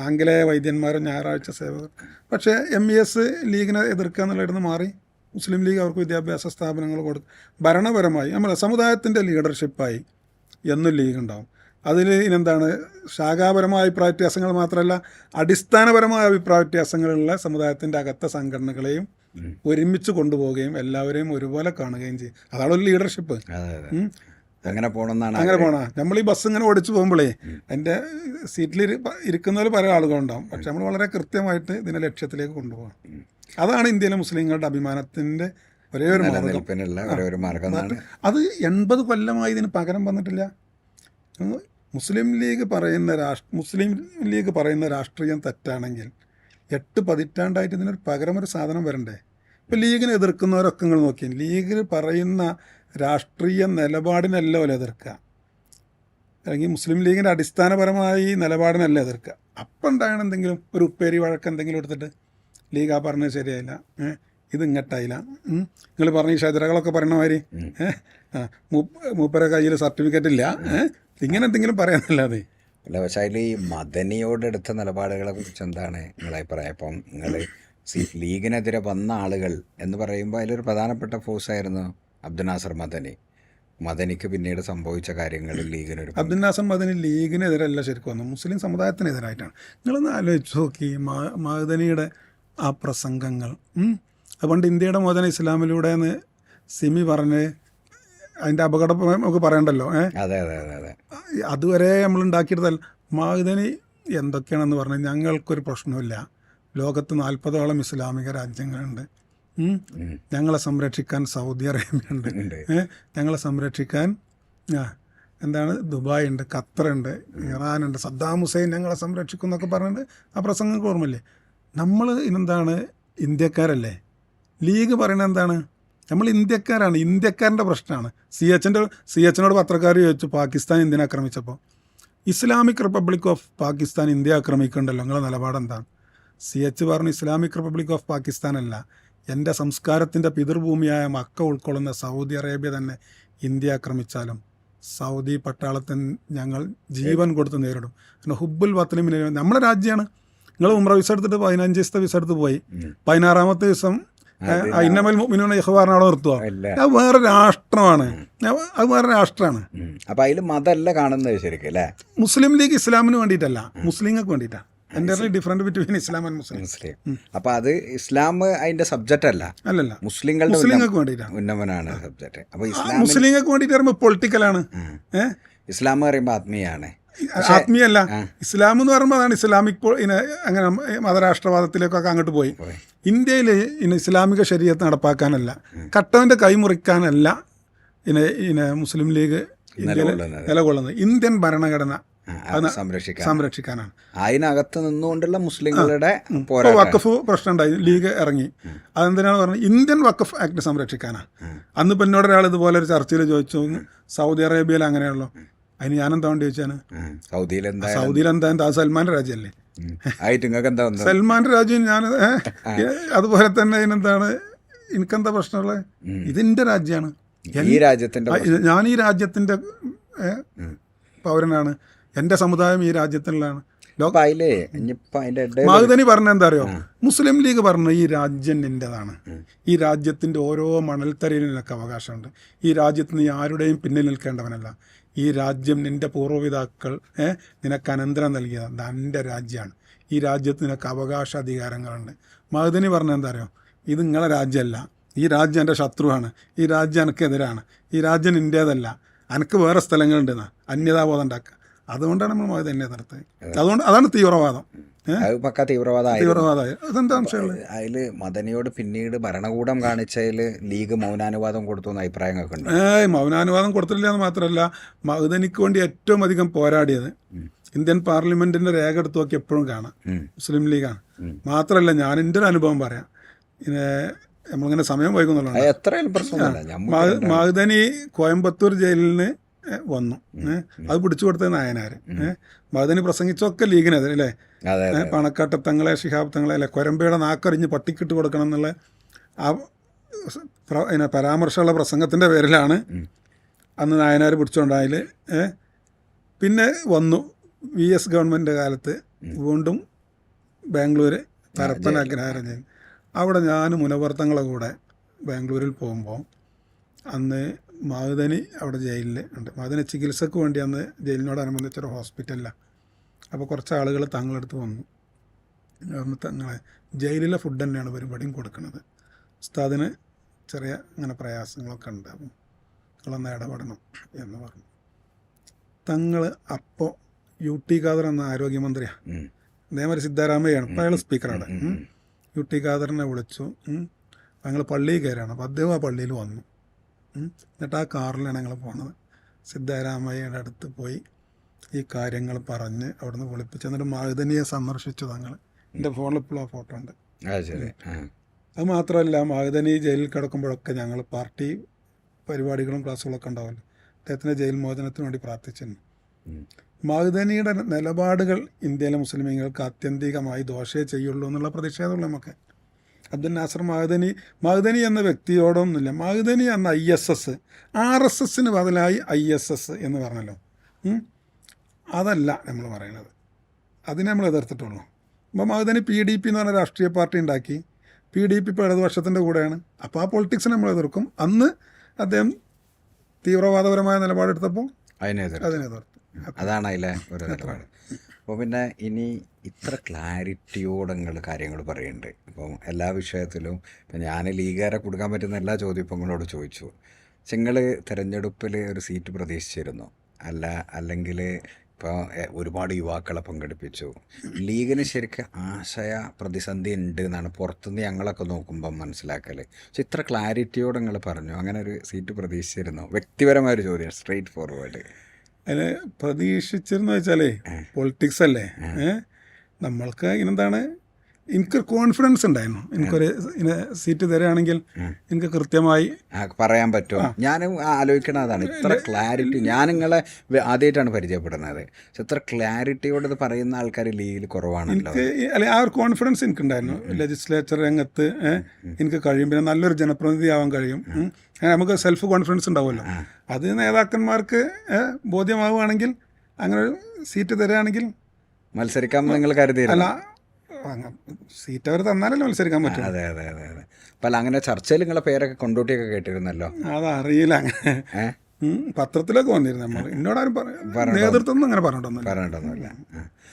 ആംഗലേയ വൈദ്യന്മാരും ഞായറാഴ്ച സേവകർ. പക്ഷേ MES ലീഗിനെ എതിർക്കുക എന്നുള്ളതിന് മാറി മുസ്ലിം ലീഗ് അവർക്ക് വിദ്യാഭ്യാസ സ്ഥാപനങ്ങൾ കൊടുക്കും. ഭരണപരമായി നമ്മുടെ സമുദായത്തിൻ്റെ ലീഡർഷിപ്പായി എന്നും ലീഗ് ഉണ്ടാവും. അതിൽ ഇനെന്താണ് ശാഖാപരമായ അഭിപ്രായ വ്യത്യാസങ്ങൾ മാത്രമല്ല, അടിസ്ഥാനപരമായ അഭിപ്രായ വ്യത്യാസങ്ങളുള്ള സമുദായത്തിൻ്റെ അകത്തെ സംഘടനകളെയും ഒരുമിച്ച് കൊണ്ടുപോവുകയും എല്ലാവരെയും ഒരുപോലെ കാണുകയും ചെയ്യും. അതാണ് ഒരു ലീഡർഷിപ്പ്. അങ്ങനെ പോകണമെന്നാണ്. അങ്ങനെ പോകണം. നമ്മൾ ഈ ബസ് ഇങ്ങനെ ഓടിച്ചു പോകുമ്പോഴേ എൻ്റെ സീറ്റിൽ ഇരിക്കുന്നവർ പല ആളുകളുണ്ടാവും, പക്ഷെ നമ്മൾ വളരെ കൃത്യമായിട്ട് ഇതിനെ ലക്ഷ്യത്തിലേക്ക് കൊണ്ടുപോകണം. അതാണ് ഇന്ത്യയിലെ മുസ്ലിങ്ങളുടെ അഭിമാനത്തിൻ്റെ ഒരേ ഒരു മാർഗം. അത് 80 കൊല്ലമായി ഇതിന് പകരം വന്നിട്ടില്ല. മുസ്ലിം ലീഗ് പറയുന്ന രാഷ്ട്രീയം തെറ്റാണെങ്കിൽ 8 പതിറ്റാണ്ടായിട്ട് ഇതിനൊരു പകരം ഒരു സാധനം വരണ്ടേ? ഇപ്പോൾ ലീഗിനെ എതിർക്കുന്നവരൊക്കെ നിങ്ങൾ നോക്കിയാൽ ലീഗിൽ പറയുന്ന രാഷ്ട്രീയ നിലപാടിനല്ല പോലെ എതിർക്കുക, അല്ലെങ്കിൽ മുസ്ലിം ലീഗിൻ്റെ അടിസ്ഥാനപരമായി നിലപാടിനല്ല എതിർക്കുക. അപ്പം ഉണ്ടാകണം എന്തെങ്കിലും ഒരു ഉപ്പേരി വഴക്ക് എന്തെങ്കിലും എടുത്തിട്ട് ലീഗ് ആ പറഞ്ഞത് ശരിയായില്ല, ഇത് ഇങ്ങോട്ടായില്ല, നിങ്ങൾ പറഞ്ഞ ഈ ഷജറകളൊക്കെ പറയണ മാതിരി മൂപ്പരെ കയ്യിൽ സർട്ടിഫിക്കറ്റ് ഇല്ല, ഇങ്ങനെ എന്തെങ്കിലും പറയാനല്ലാതെ. അല്ല, പക്ഷേ അതിൽ ഈ മദനിയോടെടുത്ത നിലപാടുകളെ കുറിച്ച് എന്താണ് നിങ്ങളെ അഭിപ്രായം? ഇപ്പം നിങ്ങൾ ലീഗിനെതിരെ വന്ന ആളുകൾ എന്ന് പറയുമ്പോൾ അതിലൊരു പ്രധാനപ്പെട്ട ഫോഴ്സായിരുന്നു അബ്ദുൽ നാസർ മദനിക്ക് പിന്നീട് സംഭവിച്ച കാര്യങ്ങളിൽ ലീഗിനൊരു അബ്ദുൽ നാസർ മദനി ലീഗിനെതിരല്ല ശരിക്കും വന്നു, മുസ്ലിം സമുദായത്തിനെതിരായിട്ടാണ്. നിങ്ങളൊന്ന് ആലോചിച്ച് നോക്കി മദനിയുടെ ആ പ്രസംഗങ്ങൾ. അതുകൊണ്ട് ഇന്ത്യയുടെ മോചന ഇസ്ലാമിലൂടെ എന്ന് സിമി പറഞ്ഞ് അതിൻ്റെ അപകടം നമുക്ക് പറയണ്ടല്ലോ. അതുവരെ നമ്മൾ ഉണ്ടാക്കിയിട്ടല്ല. മദനി എന്തൊക്കെയാണെന്ന് പറഞ്ഞാൽ ഞങ്ങൾക്കൊരു പ്രശ്നമില്ല, ലോകത്ത് 40ഓളം ഇസ്ലാമിക രാജ്യങ്ങളുണ്ട്, ഞങ്ങളെ സംരക്ഷിക്കാൻ സൗദി അറേബ്യ ഉണ്ട്, ഞങ്ങളെ സംരക്ഷിക്കാൻ ദുബായ് ഉണ്ട്, ഖത്തറുണ്ട്, ഇറാനുണ്ട്, സദ്ദാം ഹുസൈൻ ഞങ്ങളെ സംരക്ഷിക്കും എന്നൊക്കെ പറഞ്ഞിട്ട് ആ പ്രസംഗം ഓർമ്മയില്ലേ? നമ്മൾ ഇതെന്താണ് ഇന്ത്യക്കാരല്ലേ? ലീഗ് പറയുന്നത് എന്താണ്? നമ്മൾ ഇന്ത്യക്കാരാണ്, ഇന്ത്യക്കാരൻ്റെ പ്രശ്നമാണ്. CHനോട് പത്രക്കാർ ചോദിച്ചു പാകിസ്ഥാൻ ഇന്ത്യനെ ആക്രമിച്ചപ്പോൾ, Islamic Republic of Pakistan India ആക്രമിക്കുന്നുണ്ടല്ലോ, നിങ്ങളുടെ നിലപാടെന്താണ്? CH പറഞ്ഞു ഇസ്ലാമിക് റിപ്പബ്ലിക് ഓഫ് പാകിസ്ഥാൻ അല്ല, എൻ്റെ സംസ്കാരത്തിൻ്റെ പിതൃഭൂമിയായ മക്ക ഉൾക്കൊള്ളുന്ന സൗദി അറേബ്യ തന്നെ ഇന്ത്യ ആക്രമിച്ചാലും സൗദി പട്ടാളത്തിന് ഞങ്ങൾ ജീവൻ കൊടുത്ത് നേരിടും. ഹുബുൽ വത്തലിമിന് നമ്മുടെ രാജ്യമാണ്. നിങ്ങൾ ഉംറ വിസ എടുത്തിട്ട് 15 ദിവസത്തെ വിസ എടുത്ത് പോയി, 16ാമത്തെ ദിവസം ഇന്നമൽ മുഅ്മിനൂന ഇഖ്വാനാണോ നിർത്തുക? അത് വേറെ രാഷ്ട്രമാണ്, അത് വേറെ രാഷ്ട്രമാണ്. അപ്പം അതിൽ മതമല്ല കാണുന്നത് ശരിക്കും അല്ലേ? മുസ്ലിം ലീഗ് ഇസ്ലാമിന് വേണ്ടിയിട്ടല്ല, മുസ്ലിങ്ങൾക്ക് വേണ്ടിയിട്ടാണ്. Entirely different between Islam and Muslim. അപ്പം അത് ഇസ്ലാം അതിൻ്റെ സബ്ജക്റ്റ് അല്ലല്ല, മുസ്ലിങ്ങൾക്ക് വേണ്ടിയിട്ടാണ്, ഉന്നമനാണ് സബ്ജക്റ്റ്. അപ്പോൾ മുസ്ലിങ്ങൾക്ക് വേണ്ടിയിട്ട് പറയുമ്പോൾ പൊളിറ്റിക്കലാണ്, ഇസ്ലാം പറയുമ്പോൾ ആത്മീയമാണ്. ആത്മീയല്ല, ഇസ്ലാം എന്ന് പറയുമ്പോൾ അതാണ് ഇസ്ലാമിക് അങ്ങനെ മതരാഷ്ട്രവാദത്തിലേക്കൊക്കെ അങ്ങോട്ട് പോയി. ഇന്ത്യയിൽ ഇസ്ലാമിക ശരീഅത്ത് നടപ്പാക്കാനല്ല, കട്ടവൻ്റെ കൈമുറിക്കാനല്ല മുസ്ലിം ലീഗ് നിലകൊള്ളുന്നത്. ഇന്ത്യൻ ഭരണഘടന സംരക്ഷിക്കാനാണ്. അതിനകത്ത് നിന്നുകൊണ്ടുള്ള മുസ്ലിങ്ങളുടെ വഖഫ് പ്രശ്നം ഉണ്ടായി, ലീഗ് ഇറങ്ങി. അതെന്തിനാണ് പറഞ്ഞത്? ഇന്ത്യൻ വഖഫ് ആക്ട് സംരക്ഷിക്കാനാണ്. അന്ന് ഇപ്പം എന്നോട് ഒരാൾ ഇതുപോലെ ഒരു ചർച്ചയിൽ ചോദിച്ചു, സൗദി അറേബ്യയിൽ അങ്ങനെയുള്ളൂ. അതിന് ഞാനെന്താ വേണ്ടി ചോദിച്ചാണ്, സൗദിയിൽ എന്താ സൽമാൻ്റെ രാജ്യമല്ലേ, സൽമാൻ്റെ രാജ്യം. ഞാൻ അതുപോലെ തന്നെ ഇതിനെന്താണ്, എനിക്കെന്താ പ്രശ്നമുള്ളത്? ഇതിൻ്റെ രാജ്യമാണ്, ഞാൻ ഈ രാജ്യത്തിൻ്റെ പൗരനാണ്, എൻ്റെ സമുദായം ഈ രാജ്യത്തിനുള്ളതാണ്. മഹദനി പറഞ്ഞ എന്താ അറിയോ? മുസ്ലിം ലീഗ് പറഞ്ഞു ഈ രാജ്യം നിൻ്റെതാണ്, ഈ രാജ്യത്തിൻ്റെ ഓരോ മണൽത്തരയിലും നിനക്ക് അവകാശമുണ്ട്, ഈ രാജ്യത്ത് നീ ആരുടെയും പിന്നിൽ നിൽക്കേണ്ടവനല്ല, ഈ രാജ്യം നിൻ്റെ പൂർവ്വപിതാക്കൾ നിനക്ക് അനന്തരം നൽകിയതാണ്, നിൻ്റെ രാജ്യമാണ്, ഈ രാജ്യത്ത് നിനക്ക് അവകാശാധികാരങ്ങളുണ്ട്. മഹദനി പറഞ്ഞ എന്താ അറിയോ? ഇത് നിങ്ങളെ രാജ്യമല്ല, ഈ രാജ്യം എൻ്റെ ശത്രുവാണ്, ഈ രാജ്യം എനിക്കെതിരാണ്, ഈ രാജ്യം നിൻ്റേതല്ല, എനിക്ക് വേറെ സ്ഥലങ്ങളുണ്ടെന്നാണ് അന്യതാബോധം ഉണ്ടാക്കുക. അതുകൊണ്ടാണ് നമ്മൾ മഹദനിയെ എതിർത്തത്. അതുകൊണ്ട് അതാണ് തീവ്രവാദം. അത് പക്ക തീവ്രവാദമായി. അതെന്താ സംശയമുള്ളത്? അതിൽ മദനിയോട് പിന്നീട് ഭരണകൂടം കാണിച്ചതിൽ ലീഗ് മൗനാനുവാദം കൊടുത്തു എന്ന അഭിപ്രായങ്ങളൊക്കെ ഉണ്ട്. മൗനാനുവാദം കൊടുത്തില്ല എന്ന് മാത്രമല്ല, മഅ്ദനിക്ക് വേണ്ടി ഏറ്റവും അധികം പോരാടിയത് ഇന്ത്യൻ പാർലമെന്റിന്റെ രേഖ എടുത്ത് നോക്കി എപ്പോഴും കാണാം മുസ്ലിം ലീഗാണ്. മാത്രമല്ല, ഞാൻ എൻ്റെ ഒരു അനുഭവം പറയാം. പിന്നെ നമ്മളിങ്ങനെ സമയം വൈകുന്നുള്ളതാണ്. മഅ്ദനി കോയമ്പത്തൂർ ജയിലിൽ നിന്ന് വന്നു. അത് പിടിച്ചു കൊടുത്തത് നായനാർ. മഅ്ദനി പ്രസംഗിച്ചൊക്കെ ലീഗിനെതിരെ അല്ലേ, പണക്കാട്ടത്തങ്ങളെ ശിഹാബ് തങ്ങളെ അല്ലെ, കൊരമ്പയുടെ നാക്കറിഞ്ഞ് പട്ടിക്കിട്ട് കൊടുക്കണം എന്നുള്ള ആ പരാമർശമുള്ള പ്രസംഗത്തിൻ്റെ പേരിലാണ് അന്ന് നായനാർ പിടിച്ചുകൊണ്ടായാൽ. പിന്നെ വന്നു VS ഗവൺമെൻറ് കാലത്ത് വീണ്ടും ബാംഗ്ലൂർ പരപ്പന അഗ്രഹാരം ചെയ്തു. അവിടെ ഞാൻ മുനവർത്തങ്ങളെ കൂടെ ബാംഗ്ലൂരിൽ പോകുമ്പോൾ അന്ന് മഅ്ദനി അവിടെ ജയിലിൽ ഉണ്ട്. മഅ്ദനി ചികിത്സക്ക് വേണ്ടി അന്ന് ജയിലിനോടനുബന്ധിച്ചൊരു ഹോസ്പിറ്റലിലാണ്. അപ്പോൾ കുറച്ച് ആളുകൾ തങ്ങളടുത്ത് വന്നു. തങ്ങളെ ജയിലിലെ ഫുഡ് തന്നെയാണ് പരിപാടിയും കൊടുക്കുന്നത്, ഉസ്താദിന് ചെറിയ അങ്ങനെ പ്രയാസങ്ങളൊക്കെ ഉണ്ട്, അപ്പം നിങ്ങളൊന്ന് ഇടപെടണം എന്ന് പറഞ്ഞു. തങ്ങൾ അപ്പോൾ UT ഖാദർ എന്ന ആരോഗ്യമന്ത്രിയാണ്, അതേമാതിരി സിദ്ധാരാമയ്യാണ്, ഇപ്പോൾ അയാൾ സ്പീക്കറാണ്. UT ഖാദറിനെ വിളിച്ചു. ഞങ്ങൾ പള്ളിയിൽ കയറാണ്. അപ്പോൾ അദ്ദേഹം ആ പള്ളിയിൽ വന്നു. എന്നിട്ട് ആ കാറിലാണ് ഞങ്ങൾ പോണത്. സിദ്ധാരാമയ്യയുടെ അടുത്ത് പോയി ഈ കാര്യങ്ങൾ പറഞ്ഞ് അവിടുന്ന് വിളിപ്പിച്ച് എന്നിട്ട് മഅ്ദനിയെ സന്ദർശിച്ചു തങ്ങൾ. എൻ്റെ ഫോണിൽ ഇപ്പോഴും ആ ഫോട്ടോ ഉണ്ട്. അത് മാത്രമല്ല, മഅ്ദനി ജയിലിൽ കിടക്കുമ്പോഴൊക്കെ ഞങ്ങൾ പാർട്ടി പരിപാടികളും ക്ലാസ്സുകളൊക്കെ ഉണ്ടാവുമല്ലോ, അദ്ദേഹത്തിൻ്റെ ജയിൽ മോചനത്തിന് വേണ്ടി പ്രാർത്ഥിച്ചിരുന്നു. മഅ്ദനിയുടെ നിലപാടുകൾ ഇന്ത്യയിലെ മുസ്ലിമീങ്ങൾക്ക് ആത്യന്തികമായി ദോഷേ ചെയ്യുള്ളൂ എന്നുള്ള പ്രതിഷേധമുള്ള നമുക്ക്. അബ്ദുൽ നാസർ മഅ്ദനി എന്ന വ്യക്തിയോടൊന്നുമില്ല. മഅ്ദനി എന്ന ISS RSSന് ബദലായി ISS എന്ന് പറഞ്ഞല്ലോ, അതല്ല നമ്മൾ പറയണത്. അതിനെ നമ്മൾ എതിർത്തിട്ടുള്ളൂ. അപ്പോൾ മഅ്ദനി PDP എന്ന് പറഞ്ഞ രാഷ്ട്രീയ പാർട്ടി ഉണ്ടാക്കി. PDP ഇപ്പോൾ ഇടതുപക്ഷത്തിൻ്റെ കൂടെയാണ്. അപ്പോൾ ആ പൊളിറ്റിക്സിനെ നമ്മൾ എതിർക്കും. അന്ന് അദ്ദേഹം തീവ്രവാദപരമായ നിലപാടെടുത്തപ്പോൾ അതിനെ എതിർത്തു. അതാണ് അതിലെ ഒരു നിലപാട്. അപ്പോൾ പിന്നെ ഇനി ഇത്ര ക്ലാരിറ്റിയോടെ നിങ്ങൾ കാര്യങ്ങൾ പറയുന്നുണ്ട്. ഇപ്പം എല്ലാ വിഷയത്തിലും ഇപ്പം ഞാൻ ലീഗുകാരെ കൊടുക്കാൻ പറ്റുന്ന എല്ലാ ചോദ്യവും ഇപ്പം നിങ്ങളോട് ചോദിച്ചു. നിങ്ങൾ തിരഞ്ഞെടുപ്പിൽ ഒരു സീറ്റ് പ്രതീക്ഷിച്ചിരുന്നു അല്ലെങ്കിൽ ഇപ്പോൾ ഒരുപാട് യുവാക്കളെ പങ്കെടുപ്പിച്ചു. ലീഗിന് ശരിക്കും ആശയ പ്രതിസന്ധി ഉണ്ട് എന്നാണ് പുറത്തുനിന്ന് ഞങ്ങളൊക്കെ നോക്കുമ്പം മനസ്സിലാക്കൽ. പക്ഷെ ഇത്ര ക്ലാരിറ്റിയോടെ നിങ്ങൾ പറഞ്ഞു, അങ്ങനെ ഒരു സീറ്റ് പ്രതീക്ഷിച്ചിരുന്നു? വ്യക്തിപരമായൊരു ചോദ്യം, സ്ട്രെയിറ്റ് ഫോർവേഡ്. അതിന് പ്രതീക്ഷിച്ചിരുന്നു വെച്ചാലേ പൊളിറ്റിക്സ് അല്ലേ, നമ്മൾക്ക് ഇനെന്താണ്, എനിക്കൊരു കോൺഫിഡൻസ് ഉണ്ടായിരുന്നു. എനിക്കൊരു സീറ്റ് തരികയാണെങ്കിൽ എനിക്ക് കൃത്യമായി പറയാൻ പറ്റുമോ. ഞാനും ആലോചിക്കണത് അതാണ്, ഇത്ര ക്ലാരിറ്റി. ഞാൻ നിങ്ങളെ ആദ്യമായിട്ടാണ് പരിചയപ്പെടുന്നത്. പക്ഷെ ഇത്ര ക്ലാരിറ്റിയോട് പറയുന്ന ആൾക്കാർ ലീഗിൽ കുറവാണല്ലോ. അല്ലെ, ആ ഒരു കോൺഫിഡൻസ് എനിക്കുണ്ടായിരുന്നു. ലെജിസ്ലേച്ചർ രംഗത്ത് എനിക്ക് കഴിയും, പിന്നെ നല്ലൊരു ജനപ്രതിനിധി ആവാൻ കഴിയും. അങ്ങനെ നമുക്ക് സെൽഫ് കോൺഫിഡൻസ് ഉണ്ടാവുമല്ലോ. അത് നേതാക്കന്മാർക്ക് ബോധ്യമാവുകയാണെങ്കിൽ, അങ്ങനെ ഒരു സീറ്റ് തരികയാണെങ്കിൽ മത്സരിക്കാമെന്ന് നിങ്ങൾ കരുതിയില്ല? സീറ്റ് അവർ തന്നാലല്ലേ മത്സരിക്കാൻ പറ്റും. അതെ അതെ അതെ അതെ. അപ്പം അങ്ങനെ ചർച്ചയിൽ നിങ്ങളെ പേരൊക്കെ കൊണ്ടോട്ടിയൊക്കെ കേട്ടിരുന്നല്ലോ. അതറിയില്ല, അങ്ങനെ പത്രത്തിലൊക്കെ വന്നിരുന്നു. നമ്മൾ എന്നോടാരും നേതൃത്വം അങ്ങനെ പറഞ്ഞിട്ടൊന്നുമില്ല.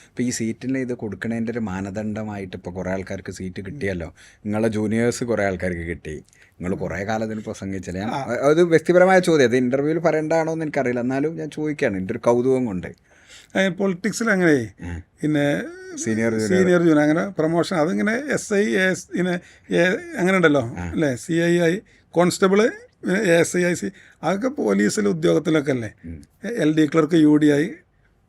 അപ്പോൾ ഈ സീറ്റിന് ഇത് കൊടുക്കണതിൻ്റെ ഒരു മാനദണ്ഡമായിട്ട് ഇപ്പോൾ കുറേ ആൾക്കാർക്ക് സീറ്റ് കിട്ടിയല്ലോ. നിങ്ങളെ ജൂനിയേഴ്സ് കുറേ ആൾക്കാർക്ക് കിട്ടി. നിങ്ങൾ കുറേ കാലത്തിന് പ്രസംഗിച്ചില്ല. ഞാൻ അത് വ്യക്തിപരമായ ചോദ്യം, അത് ഇൻ്റർവ്യൂവിൽ പറയേണ്ടതാണോ എന്ന് എനിക്കറിയില്ല, എന്നാലും ഞാൻ ചോദിക്കുകയാണ് എൻ്റെ ഒരു കൗതുകം കൊണ്ട്. പൊളിറ്റിക്സിൽ അങ്ങനെ പിന്നെ സീനിയർ ജൂനിയർ അങ്ങനെ പ്രൊമോഷൻ അതിങ്ങനെ SI AS അങ്ങനെ ഉണ്ടല്ലോ അല്ലേ, CII കോൺസ്റ്റബിള് ASI IC അതൊക്കെ പോലീസിൽ ഉദ്യോഗത്തിലൊക്കെ അല്ലേ. LD ക്ലർക്ക് UDI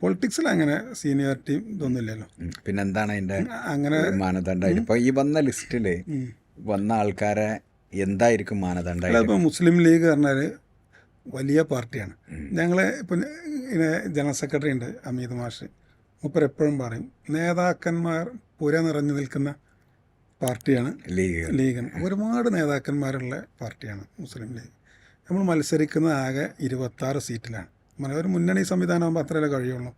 പൊളിറ്റിക്സിൽ അങ്ങനെ സീനിയോറിറ്റി ഇതൊന്നുമില്ലല്ലോ. പിന്നെ എന്താണ് അതിൻ്റെ അങ്ങനെ മാനദണ്ഡം? ഇപ്പോൾ ഈ വന്ന ലിസ്റ്റിൽ വന്ന ആൾക്കാരെ എന്തായിരിക്കും മാനദണ്ഡം? ഇപ്പോൾ മുസ്ലിം ലീഗ് പറഞ്ഞാൽ വലിയ പാർട്ടിയാണ്. ഞങ്ങളെ ഇപ്പം ജനറൽ സെക്രട്ടറി ഉണ്ട് അമീദ് മാഷ്, മൂപ്പർ എപ്പോഴും പറയും നേതാക്കന്മാർ പുര നിറഞ്ഞു നിൽക്കുന്ന പാർട്ടിയാണ് ലീഗ്. ഒരുപാട് നേതാക്കന്മാരുള്ള പാർട്ടിയാണ് മുസ്ലിം ലീഗ്. നമ്മൾ മത്സരിക്കുന്നത് ആകെ 26 സീറ്റിലാണ്. ഒരു മുന്നണി സംവിധാനമാകുമ്പോൾ അത്രയല്ലേ കഴിയുള്ളൂ.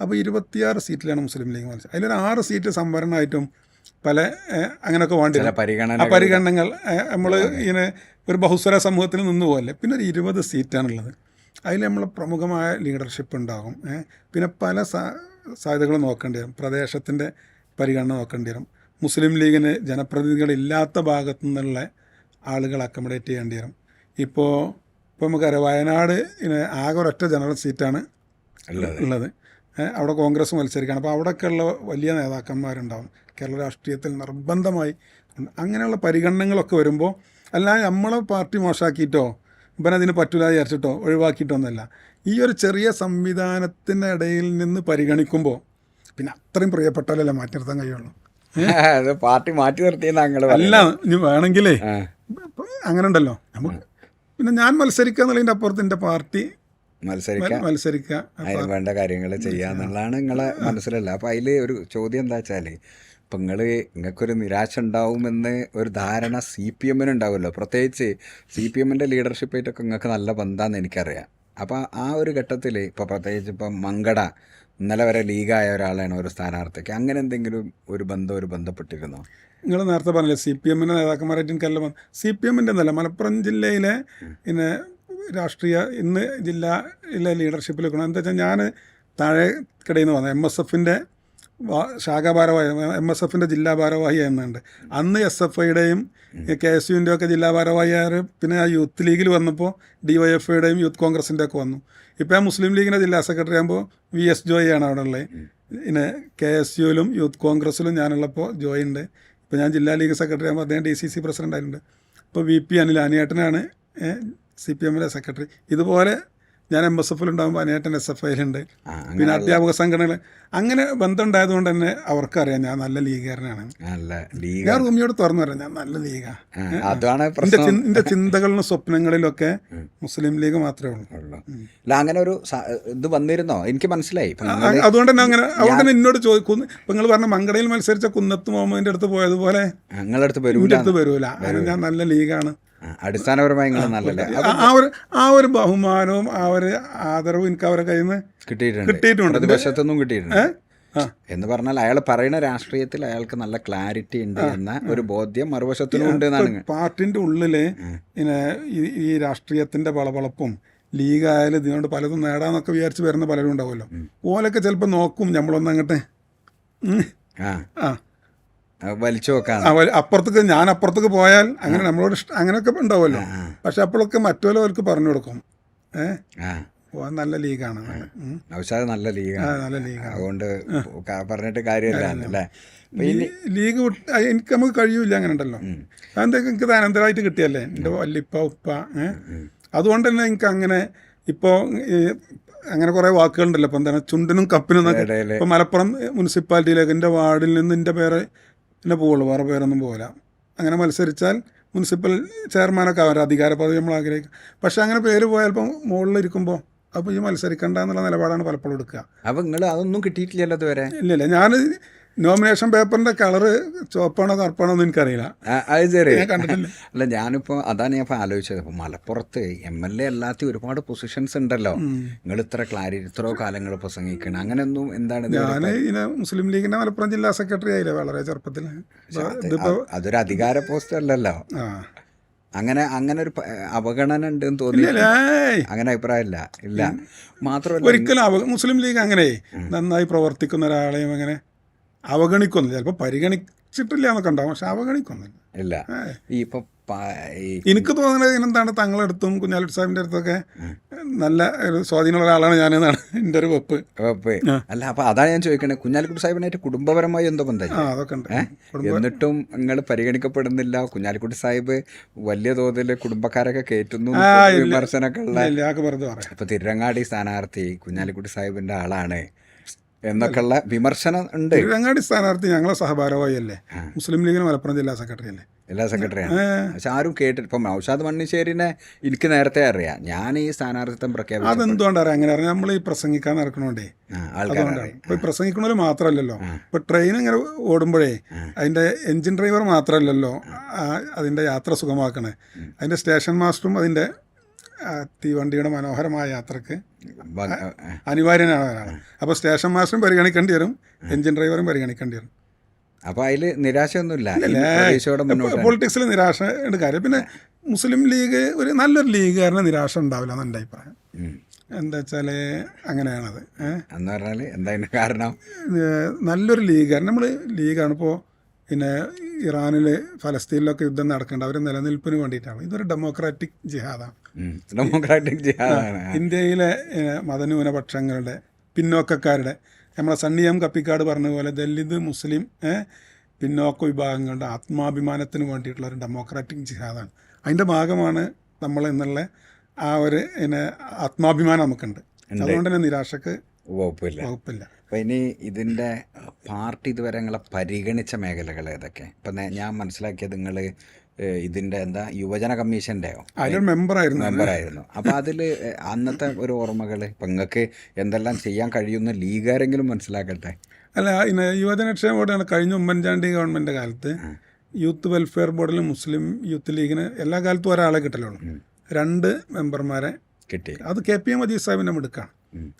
അപ്പോൾ 26 സീറ്റിലാണ് മുസ്ലിം ലീഗ് മത്സരം. അതിലൊരു 6 സീറ്റ് സംവരണമായിട്ടും പല അങ്ങനെയൊക്കെ വേണ്ടി പരിഗണനകൾ നമ്മൾ ഇങ്ങനെ ഒരു ബഹുസ്വര സമൂഹത്തിൽ നിന്ന് പോകല്ലേ. പിന്നെ ഒരു 20 സീറ്റാണുള്ളത്. അതിൽ നമ്മൾ പ്രമുഖമായ ലീഡർഷിപ്പ് ഉണ്ടാകും. പിന്നെ പല സാധ്യതകൾ നോക്കേണ്ടി വരും. പ്രദേശത്തിൻ്റെ പരിഗണന നോക്കേണ്ടി വരും. മുസ്ലിം ലീഗിന് ജനപ്രതിനിധികളില്ലാത്ത ഭാഗത്തു നിന്നുള്ള ആളുകൾ അക്കോമഡേറ്റ് ചെയ്യേണ്ടി വരും. ഇപ്പോൾ നമുക്കറിയാം, വയനാട് ആകെ ഒരൊറ്റ ജനറൽ സീറ്റാണ് ഉള്ളത്. അവിടെ കോൺഗ്രസ് മത്സരിക്കുകയാണ്. അപ്പോൾ അവിടെയൊക്കെയുള്ള വലിയ നേതാക്കന്മാരുണ്ടാവും കേരള രാഷ്ട്രീയത്തിൽ നിർബന്ധമായി. അങ്ങനെയുള്ള പരിഗണനകളൊക്കെ വരുമ്പോൾ അല്ല നമ്മളെ പാർട്ടി മോശമാക്കിയിട്ടോ ഇവനതിന് പറ്റില്ല വിചാരിച്ചിട്ടോ ഒഴിവാക്കിയിട്ടൊന്നുമല്ല. ഈ ഒരു ചെറിയ സംവിധാനത്തിൻ്റെ ഇടയിൽ നിന്ന് പരിഗണിക്കുമ്പോൾ പിന്നെ അത്രയും പ്രിയപ്പെട്ടാലല്ലേ മാറ്റി നിർത്താൻ കഴിയുള്ളൂ. അത് പാർട്ടി മാറ്റി നിർത്തിയെന്ന് അല്ല, ഇനി വേണമെങ്കിലേ അങ്ങനെ ഉണ്ടല്ലോ നമുക്ക്. പിന്നെ ഞാൻ മത്സരിക്കുക എന്നുള്ളതിൻ്റെ അപ്പുറത്ത് എൻ്റെ പാർട്ടി മത്സരിക്കുക അതിന് വേണ്ട കാര്യങ്ങൾ ചെയ്യാന്നുള്ളതാണ് നിങ്ങളെ മനസ്സിലല്ല. അപ്പോൾ അതിൽ ഒരു ചോദ്യം എന്താ വെച്ചാൽ, ഇപ്പം നിങ്ങൾക്കൊരു നിരാശ ഉണ്ടാവുമെന്ന് ഒരു ധാരണ CPM-ന് ഉണ്ടാവുമല്ലോ. പ്രത്യേകിച്ച് CPM-ൻ്റെ ലീഡർഷിപ്പായിട്ടൊക്കെ നിങ്ങൾക്ക് നല്ല ബന്ധമാണെന്ന് എനിക്കറിയാം. അപ്പോൾ ആ ഒരു ഘട്ടത്തിൽ ഇപ്പോൾ പ്രത്യേകിച്ച് ഇപ്പം മങ്കട ഇന്നലെ വരെ ലീഗായ ഒരാളാണ് ഒരു സ്ഥാനാർത്ഥിക്ക്, അങ്ങനെ എന്തെങ്കിലും ഒരു ബന്ധപ്പെട്ടിരുന്നോ? നിങ്ങൾ നേരത്തെ പറഞ്ഞില്ലേ CPM-ൻ്റെ നേതാക്കന്മാരായിട്ട് എനിക്കെല്ലാം CPM-ൻ്റെ എന്നല്ല, മലപ്പുറം ജില്ലയിലെ പിന്നെ രാഷ്ട്രീയ ഇന്ന് ജില്ലയിലെ ലീഡർഷിപ്പിൽ നിൽക്കണം. എന്താ വെച്ചാൽ ഞാൻ താഴേക്കിടയിൽ നിന്ന് വന്നത് MSF-ൻ്റെ ശാഖാ ഭാരവാഹി, MSF-ൻ്റെ ജില്ലാ ഭാരവാഹി എന്നുണ്ട്. അന്ന് SFIയുടെയും KSUവിൻ്റെ ഒക്കെ ജില്ലാ ഭാരവാഹിയാർ, പിന്നെ ആ യൂത്ത് ലീഗിൽ വന്നപ്പോൾ DYFIയുടെയും യൂത്ത് കോൺഗ്രസിൻ്റെ ഒക്കെ വന്നു. ഇപ്പോൾ മുസ്ലിം ലീഗിൻ്റെ ജില്ലാ സെക്രട്ടറി ആകുമ്പോൾ VS ജോയിയാണ് അവിടെ ഉള്ളത്. പിന്നെ KSUവിലും യൂത്ത് കോൺഗ്രസ്സിലും ഞാനുള്ളപ്പോൾ ജോയി ഉണ്ട്. ഇപ്പോൾ ഞാൻ ജില്ലാ ലീഗ് സെക്രട്ടറി ആകുമ്പോൾ അദ്ദേഹം DCC പ്രസിഡൻ്റ് ആയിട്ടുണ്ട്. ഇപ്പോൾ VP അനിൽ അനിയേട്ടനാണ് CPM-ലെ സെക്രട്ടറി. ഇതുപോലെ ഞാൻ MSF-ലുണ്ടാകുമ്പോൾ അനിയേട്ടൻ SFIയിലുണ്ട്. പിന്നെ അധ്യാപക സംഘടനകൾ അങ്ങനെ ബന്ധം ഉണ്ടായതുകൊണ്ട് തന്നെ അവർക്കറിയാം ഞാൻ നല്ല ലീഗുകാരനാണ്. ഞാൻ റൂമിയോട് തുറന്നു പറയാം, ഞാൻ നല്ല ലീഗാണ്. എൻ്റെ ചിന്തകളിലും സ്വപ്നങ്ങളിലൊക്കെ മുസ്ലിം ലീഗ് മാത്രമേ ഉള്ളൂ. അങ്ങനെ ഒരു ഇത് വന്നിരുന്നോ? എനിക്ക് മനസ്സിലായി. അതുകൊണ്ട് തന്നെ അതുകൊണ്ട് എന്നോട് ചോദിക്കുന്നു, ഇപ്പം നിങ്ങൾ പറഞ്ഞ മങ്കടയിൽ മത്സരിച്ച കുന്നത്ത് മുഹമ്മദിൻ്റെ അടുത്ത് പോയതുപോലെ നിങ്ങളുടെ അടുത്ത് വരൂല. ഞാൻ നല്ല ലീഗാണ്. അടിസ്ഥാനപരമായി ആ ഒരു ബഹുമാനവും ആ ഒരു ആദരവും എനിക്ക് അവരുടെ കയ്യിൽ നിന്ന് കിട്ടിയിട്ടുണ്ട്. പ്രതിപക്ഷത്തൊന്നും കിട്ടിയിട്ടുണ്ട് എന്ന് പറഞ്ഞാൽ അയാൾ പറയുന്ന രാഷ്ട്രീയത്തിൽ അയാൾക്ക് നല്ല ക്ലാരിറ്റി ഉണ്ട് എന്ന ഒരു ബോധ്യം മറുവശത്തിനും ഉണ്ട് എന്നാണ്. പാർട്ടിൻ്റെ ഉള്ളിൽ പിന്നെ ഈ രാഷ്ട്രീയത്തിൻ്റെ വളവളപ്പും ലീഗായാലും ഇതിനോട് പലതും നേടാന്നൊക്കെ വിചാരിച്ച് വരുന്ന പലരും ഉണ്ടാവുമല്ലോ. ഓലൊക്കെ ചിലപ്പോൾ നോക്കും നമ്മളൊന്നും അങ്ങോട്ട് വലിച്ചു വെക്കാൻ, ഞാൻ അപ്പുറത്തേക്ക് പോയാൽ അങ്ങനെ നമ്മളോട് അങ്ങനെയൊക്കെ ഉണ്ടാവുമല്ലോ. പക്ഷെ അപ്പോഴൊക്കെ മറ്റുള്ളവർക്ക് പറഞ്ഞു കൊടുക്കും നല്ല ലീഗാണ്, നല്ല ലീഗാണ്, അതുകൊണ്ട് പറഞ്ഞിട്ട് കാര്യമില്ല. ലീഗ് എനിക്ക് നമുക്ക് കഴിയൂല അങ്ങനെ ഉണ്ടല്ലോ. അതെന്തൊക്കെ എനിക്ക് അനന്തരമായിട്ട് കിട്ടിയല്ലേ എൻ്റെ വല്യപ്പ ഉപ്പ. അതുകൊണ്ട് തന്നെ എനിക്ക് അങ്ങനെ ഇപ്പോൾ അങ്ങനെ കുറേ വാക്കുകളുണ്ടല്ലോ. ഇപ്പം എന്താണ് ചുണ്ടിനും കപ്പിനും എന്നൊക്കെ. ഇപ്പം മലപ്പുറം മുനിസിപ്പാലിറ്റിയിലേക്ക് എൻ്റെ വാർഡിൽ നിന്ന് എൻ്റെ പേര് എന്നെ പോവുള്ളൂ, വേറെ പേരൊന്നും പോകില്ല. അങ്ങനെ മത്സരിച്ചാൽ മുനിസിപ്പൽ ചെയർമാനൊക്കെ ആവാൻ അധികാര പദവി നമ്മൾ ആഗ്രഹിക്കും. പക്ഷെ അങ്ങനെ പേര് പോയാൽ ഇപ്പം മുകളിലിരിക്കുമ്പോൾ അപ്പോൾ ഈ മത്സരിക്കണ്ട എന്നുള്ള നിലപാടാണ് പലപ്പോഴും എടുക്കുക. അപ്പോൾ നിങ്ങൾ അതൊന്നും കിട്ടിയിട്ടില്ലല്ലോ ഇതുവരെ? ഇല്ല, ഞാൻ നോമിനേഷൻ പേപ്പറിൻ്റെ കളറ് ചുവപ്പാണോ കറുപ്പാണോ എന്ന് എനിക്കറിയില്ല. ഞാൻ കണ്ടിട്ടില്ല. അല്ല, ഞാനിപ്പോൾ അതാണ് ഞാൻ ഇപ്പോൾ ആലോചിച്ചത്. ഇപ്പോൾ മലപ്പുറത്ത് MLA അല്ലാത്ത ഒരുപാട് പൊസിഷൻസ് ഉണ്ടല്ലോ. നിങ്ങൾ ഇത്ര കാലങ്ങൾ പ്രസംഗിക്കണം, അങ്ങനെയൊന്നും എന്താണ്? ഞാൻ ഇങ്ങനെ മുസ്ലിം ലീഗിൻ്റെ മലപ്പുറം ജില്ലാ സെക്രട്ടറി ആയില്ലേ വളരെ ചെറുപ്പത്തിൽ. അതൊരു അധികാര പോസ്റ്റ് അല്ലല്ലോ. അങ്ങനെ ഒരു അവഗണന ഉണ്ടെന്ന് തോന്നിയില്ല? അങ്ങനെ അഭിപ്രായമില്ല. ഇല്ല, മാത്രമല്ല ഒരിക്കലും മുസ്ലിം ലീഗ് അങ്ങനെ നന്നായി പ്രവർത്തിക്കുന്ന ഒരാളെയും അങ്ങനെ അവഗണിക്കൊന്നുമില്ല. ചിലപ്പോൾ പരിഗണിച്ചിട്ടില്ല എന്നൊക്കെ ഉണ്ടാവും, പക്ഷെ അവഗണിക്കൊന്നുമില്ല. ഇല്ല. ഇപ്പം എനിക്ക് തോന്നുന്നത് എന്താണ്, തങ്ങളടുത്തും കുഞ്ഞാലിക്കുട്ടി സാഹിബിൻ്റെ അടുത്തൊക്കെ നല്ല ഒരു സ്വാധീനമുള്ള ഒരാളാണ് ഞാനെന്നാണ് എൻ്റെ ഒരു വെപ്പ്. അല്ല, അപ്പോൾ അതാണ് ഞാൻ ചോദിക്കണേ, കുഞ്ഞാലിക്കുട്ടി സാഹിബിനായിട്ട് കുടുംബപരമായി എന്തോ ബന്ധം? അതൊക്കെ ഉണ്ട്. എന്നിട്ടും നിങ്ങൾ പരിഗണിക്കപ്പെടുന്നില്ല. കുഞ്ഞാലിക്കുട്ടി സാഹിബ് വലിയ തോതിൽ കുടുംബക്കാരൊക്കെ കയറ്റുന്നു, വിമർശനമൊക്കെ ഉള്ള. ഇപ്പോൾ തിരുരങ്ങാടി സ്ഥാനാർത്ഥി കുഞ്ഞാലിക്കുട്ടി സാഹിബിൻ്റെ ആളാണ് എന്നൊക്കെയുള്ള വിമർശനം ഉണ്ട്. തിരുരങ്ങാടി സ്ഥാനാർത്ഥി ഞങ്ങളെ സഹഭാരവാഹി അല്ലേ, മുസ്ലിം ലീഗിന് മലപ്പുറം ജില്ലാ സെക്രട്ടറി അല്ലേ? ജില്ലാ സെക്രട്ടറിയാണ്. പക്ഷെ ആരും കേട്ടിട്ട്, ഇപ്പം നൗഷാദ് മണ്ണിശ്ശേരിനെ എനിക്ക് നേരത്തെ അറിയാം. ഞാൻ ഈ സ്ഥാനാർത്ഥിത്വം പ്രഖ്യാപിച്ചു. അതെന്തുകൊണ്ടാണ് അറിയാം? അങ്ങനെ അറിയാം, നമ്മൾ ഈ പ്രസംഗിക്കാൻ നടക്കണോണ്ടേ. അതുകൊണ്ടാണ്. ഇപ്പോൾ പ്രസംഗിക്കണവർ മാത്രമല്ലല്ലോ, ഇപ്പോൾ ട്രെയിൻ ഇങ്ങനെ ഓടുമ്പോഴേ അതിൻ്റെ എൻജിൻ ഡ്രൈവർ മാത്രമല്ലല്ലോ അതിൻ്റെ യാത്ര സുഖമാക്കണേ, അതിൻ്റെ സ്റ്റേഷൻ മാസ്റ്ററും അതിൻ്റെ തീവണ്ടിയുടെ മനോഹരമായ യാത്രക്ക് അനിവാര്യനാണ് ഒരാൾ. അപ്പോൾ സ്റ്റേഷൻ മാസ്റ്ററും പരിഗണിക്കേണ്ടി വരും, എൻജിൻ ഡ്രൈവറും പരിഗണിക്കേണ്ടി വരും. അപ്പോൾ അതിൽ നിരാശയൊന്നുമില്ല. പൊളിറ്റിക്സിൽ നിരാശയുടെ കാര്യം. പിന്നെ മുസ്ലിം ലീഗ് ഒരു നല്ലൊരു ലീഗുകാരന് നിരാശ ഉണ്ടാവില്ല എന്ന് എൻ്റെ അഭിപ്രായം. എന്താ വെച്ചാൽ അങ്ങനെയാണത്. എന്ന് പറഞ്ഞാൽ എന്താ കാരണം? നല്ലൊരു ലീഗുകാരൻ, നമ്മൾ ലീഗാണ്. ഇപ്പോൾ പിന്നെ ഇറാനിൽ ഫലസ്തീനിലൊക്കെ യുദ്ധം നടക്കേണ്ട അവർ നിലനിൽപ്പിന് വേണ്ടിയിട്ടാണ്. ഇതൊരു ഡെമോക്രാറ്റിക് ജിഹാദാണ്. ഡെമോക്രാറ്റിക് ജിഹാദാണ്. ഇന്ത്യയിലെ മതന്യൂനപക്ഷങ്ങളുടെ പിന്നോക്കക്കാരുടെ നമ്മളെ സണ്ണി എം കപ്പിക്കാട് പറഞ്ഞ പോലെ ദലിത് മുസ്ലിം പിന്നോക്ക വിഭാഗങ്ങളുടെ ആത്മാഭിമാനത്തിന് വേണ്ടിയിട്ടുള്ള ഒരു ഡെമോക്രാറ്റിക് ജിഹാദാണ്. അതിൻ്റെ ഭാഗമാണ് നമ്മൾ എന്നുള്ള ആ ഒരു ആത്മാഭിമാനം നമുക്കുണ്ട്. അതുകൊണ്ട് തന്നെ നിരാശക്ക് വകുപ്പില്ല. അപ്പോൾ ഇനി ഇതിൻ്റെ പാർട്ടി ഇതുവരെ നിങ്ങളെ പരിഗണിച്ച മേഖലകൾ ഏതൊക്കെ? ഇപ്പം ഞാൻ മനസ്സിലാക്കിയത് നിങ്ങൾ ഇതിൻ്റെ യുവജന കമ്മീഷൻ്റെയോ അതിലൊരു മെമ്പറായിരുന്നു. അപ്പോൾ അതിൽ അന്നത്തെ ഒരു ഓർമ്മകൾ ഇപ്പം നിങ്ങൾക്ക് എന്തെല്ലാം ചെയ്യാൻ കഴിയുമെന്ന് ലീഗാരെങ്കിലും മനസ്സിലാക്കട്ടെ. അല്ല, യുവജനക്ഷേമ ബോർഡാണ് കഴിഞ്ഞ ഉമ്മൻചാണ്ടി ഗവൺമെൻറ് കാലത്ത് യൂത്ത് വെൽഫെയർ ബോർഡിൽ മുസ്ലിം യൂത്ത് ലീഗിന് എല്ലാ കാലത്തും ഒരാളെ കിട്ടലുള്ളൂ. 2 മെമ്പർമാരെ കിട്ടി. അത് KP മജീദ് സാഹിബിൻ്റെ മിടുക്കാണ്.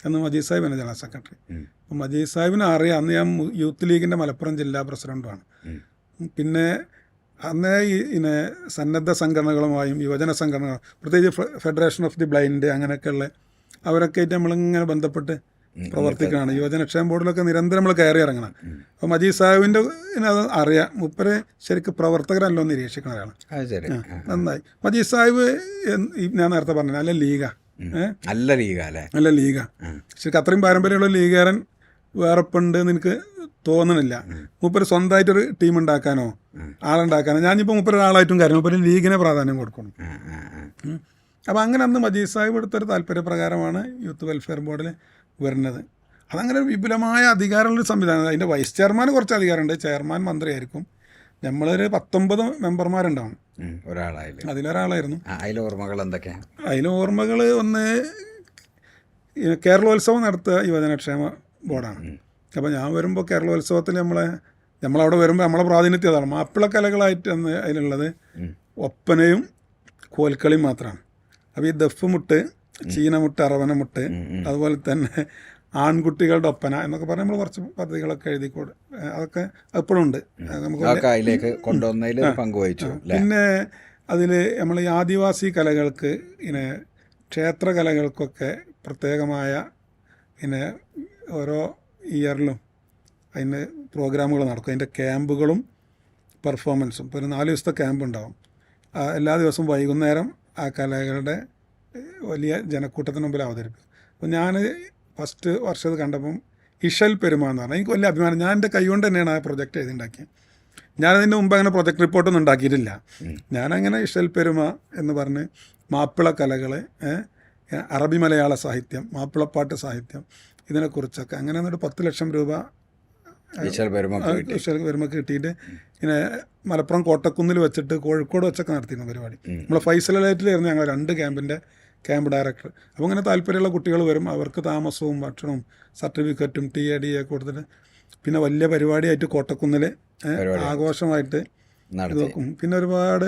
അന്ന് മജീദ് സാഹിബാണ് ജനറൽ സെക്രട്ടറി. അപ്പം മജീദ് സാഹിബിനെ അറിയാം. അന്ന് ഞാൻ യൂത്ത് ലീഗിൻ്റെ മലപ്പുറം ജില്ലാ പ്രസിഡൻറ്റുമാണ്. പിന്നെ അന്ന് സന്നദ്ധ സംഘടനകളുമായും യുവജന സംഘടനകൾ, പ്രത്യേകിച്ച് ഫെഡറേഷൻ ഓഫ് ദി ബ്ലൈൻഡ് അങ്ങനെയൊക്കെയുള്ള അവരൊക്കെ ആയിട്ട് നമ്മളിങ്ങനെ ബന്ധപ്പെട്ട് പ്രവർത്തിക്കുകയാണ്. യുവജനക്ഷേമ ബോർഡിലൊക്കെ നിരന്തരം നമ്മൾ കയറി ഇറങ്ങണം. അപ്പോൾ മജീദ് സാഹിബിൻ്റെ അത് അറിയാം. മൂപ്പര് ശരിക്കും പ്രവർത്തകരല്ലോ നിരീക്ഷിക്കുന്ന ഒരാളാണ്. നന്നായി. മജീദ് സാഹിബ് ഞാൻ നേരത്തെ പറഞ്ഞു നല്ല ലീഗാ, നല്ല ലീഗാ. ശരിക്കും അത്രയും പാരമ്പര്യമുള്ള ലീഗുകാരൻ വേറെപ്പുണ്ട് എന്ന് എനിക്ക് തോന്നണില്ല. മൂപ്പര് സ്വന്തമായിട്ടൊരു ടീം ഉണ്ടാക്കാനോ ആളുണ്ടാക്കാനോ, ഞാനിപ്പോൾ മൂപ്പര് ഒരാളായിട്ടും കാര്യം മൂപ്പര് ലീഗിനെ പ്രാധാന്യം കൊടുക്കണം. അപ്പോൾ അങ്ങനെ അന്ന് മജീദ് സാഹിബ് എടുത്തൊരു താല്പര്യപ്രകാരമാണ് യൂത്ത് വെൽഫെയർ ബോർഡിൽ വരുന്നത്. അതങ്ങനെ ഒരു വിപുലമായ അധികാരമുള്ളൊരു സംവിധാനം. അതിൻ്റെ വൈസ് ചെയർമാൻ കുറച്ച് അധികാരമുണ്ട്, ചെയർമാൻ മന്ത്രിയായിരിക്കും. നമ്മളൊരു 19 മെമ്പർമാരുണ്ടാവും. അതിലൊരാളായിരുന്നു. ഓർമ്മകൾ എന്തൊക്കെയാണ്? ഓർമ്മകൾ ഒന്ന് കേരളോത്സവം നടത്തുക യുവജനക്ഷേമ ബോർഡാണ്. അപ്പോൾ ഞാൻ വരുമ്പോൾ കേരളോത്സവത്തിൽ നമ്മളവിടെ വരുമ്പോൾ നമ്മളെ പ്രാതിനിധ്യം അതാണ്. മാപ്പിളക്കലകളായിട്ട് അന്ന് അതിലുള്ളത് ഒപ്പനയും കോൽക്കളിയും മാത്രമാണ്. അപ്പോൾ ഈ ദഫ് മുട്ട്, ചീനമുട്ട്, അറവനമുട്ട്, അതുപോലെ തന്നെ ആൺകുട്ടികളുടെ ഒപ്പന എന്നൊക്കെ പറഞ്ഞ് നമ്മൾ കുറച്ച് പദ്ധതികളൊക്കെ എഴുതിക്കൂടെ. അതൊക്കെ എപ്പോഴും ഉണ്ട്. നമുക്ക് കൊണ്ടുവന്നതിൽ പങ്കുവഹിച്ചു. പിന്നെ അതിൽ നമ്മൾ ഈ ആദിവാസി കലകൾക്ക് ക്ഷേത്ര കലകൾക്കൊക്കെ പ്രത്യേകമായ ഓരോ ഇയറിലും അതിൻ്റെ പ്രോഗ്രാമുകൾ നടക്കും. അതിൻ്റെ ക്യാമ്പുകളും പെർഫോമൻസും. ഇപ്പോൾ ഒരു 4 ദിവസത്തെ ക്യാമ്പ് ഉണ്ടാവും. എല്ലാ ദിവസവും വൈകുന്നേരം ആ കലകളുടെ വലിയ ജനക്കൂട്ടത്തിന് മുമ്പിൽ അവതരിപ്പിക്കും. അപ്പോൾ ഞാൻ ഫസ്റ്റ് വർഷം അത് കണ്ടപ്പം ഇഷൽ പെരുമ എന്ന് പറഞ്ഞാൽ എനിക്ക് വലിയ അഭിമാനം. ഞാൻ എൻ്റെ കൈകൊണ്ട് തന്നെയാണ് ആ പ്രൊജക്റ്റ് എഴുതിണ്ടാക്കിയത്. ഞാനതിൻ്റെ മുമ്പ് അങ്ങനെ പ്രൊജക്ട് റിപ്പോർട്ടൊന്നും ഉണ്ടാക്കിയിട്ടില്ല. ഞാനങ്ങനെ ഇഷൽ പെരുമ എന്ന് പറഞ്ഞ് മാപ്പിള കലകൾ, അറബി മലയാള സാഹിത്യം, മാപ്പിളപ്പാട്ട് സാഹിത്യം, ഇതിനെക്കുറിച്ചൊക്കെ അങ്ങനെ എന്നിട്ട് 10 ലക്ഷം രൂപ ഇഷൽ പെരുമക്ക് കിട്ടിയിട്ട് മലപ്പുറം കോട്ടക്കുന്നിൽ വെച്ചിട്ട് കോഴിക്കോട് വെച്ചൊക്കെ നടത്തിയിരുന്നു പരിപാടി. നമ്മളെ ഫൈസലായിട്ടിലായിരുന്നു ഞങ്ങൾ 2 ക്യാമ്പിൻ്റെ ക്യാമ്പ് ഡയറക്ടർ. അപ്പോൾ അങ്ങനെ താല്പര്യമുള്ള കുട്ടികൾ വരും. അവർക്ക് താമസവും ഭക്ഷണവും സർട്ടിഫിക്കറ്റും TAD ഒക്കെ കൊടുത്തിട്ട് പിന്നെ വലിയ പരിപാടിയായിട്ട് കോട്ടക്കുന്നിൽ ആഘോഷമായിട്ട് നോക്കും. പിന്നെ ഒരുപാട്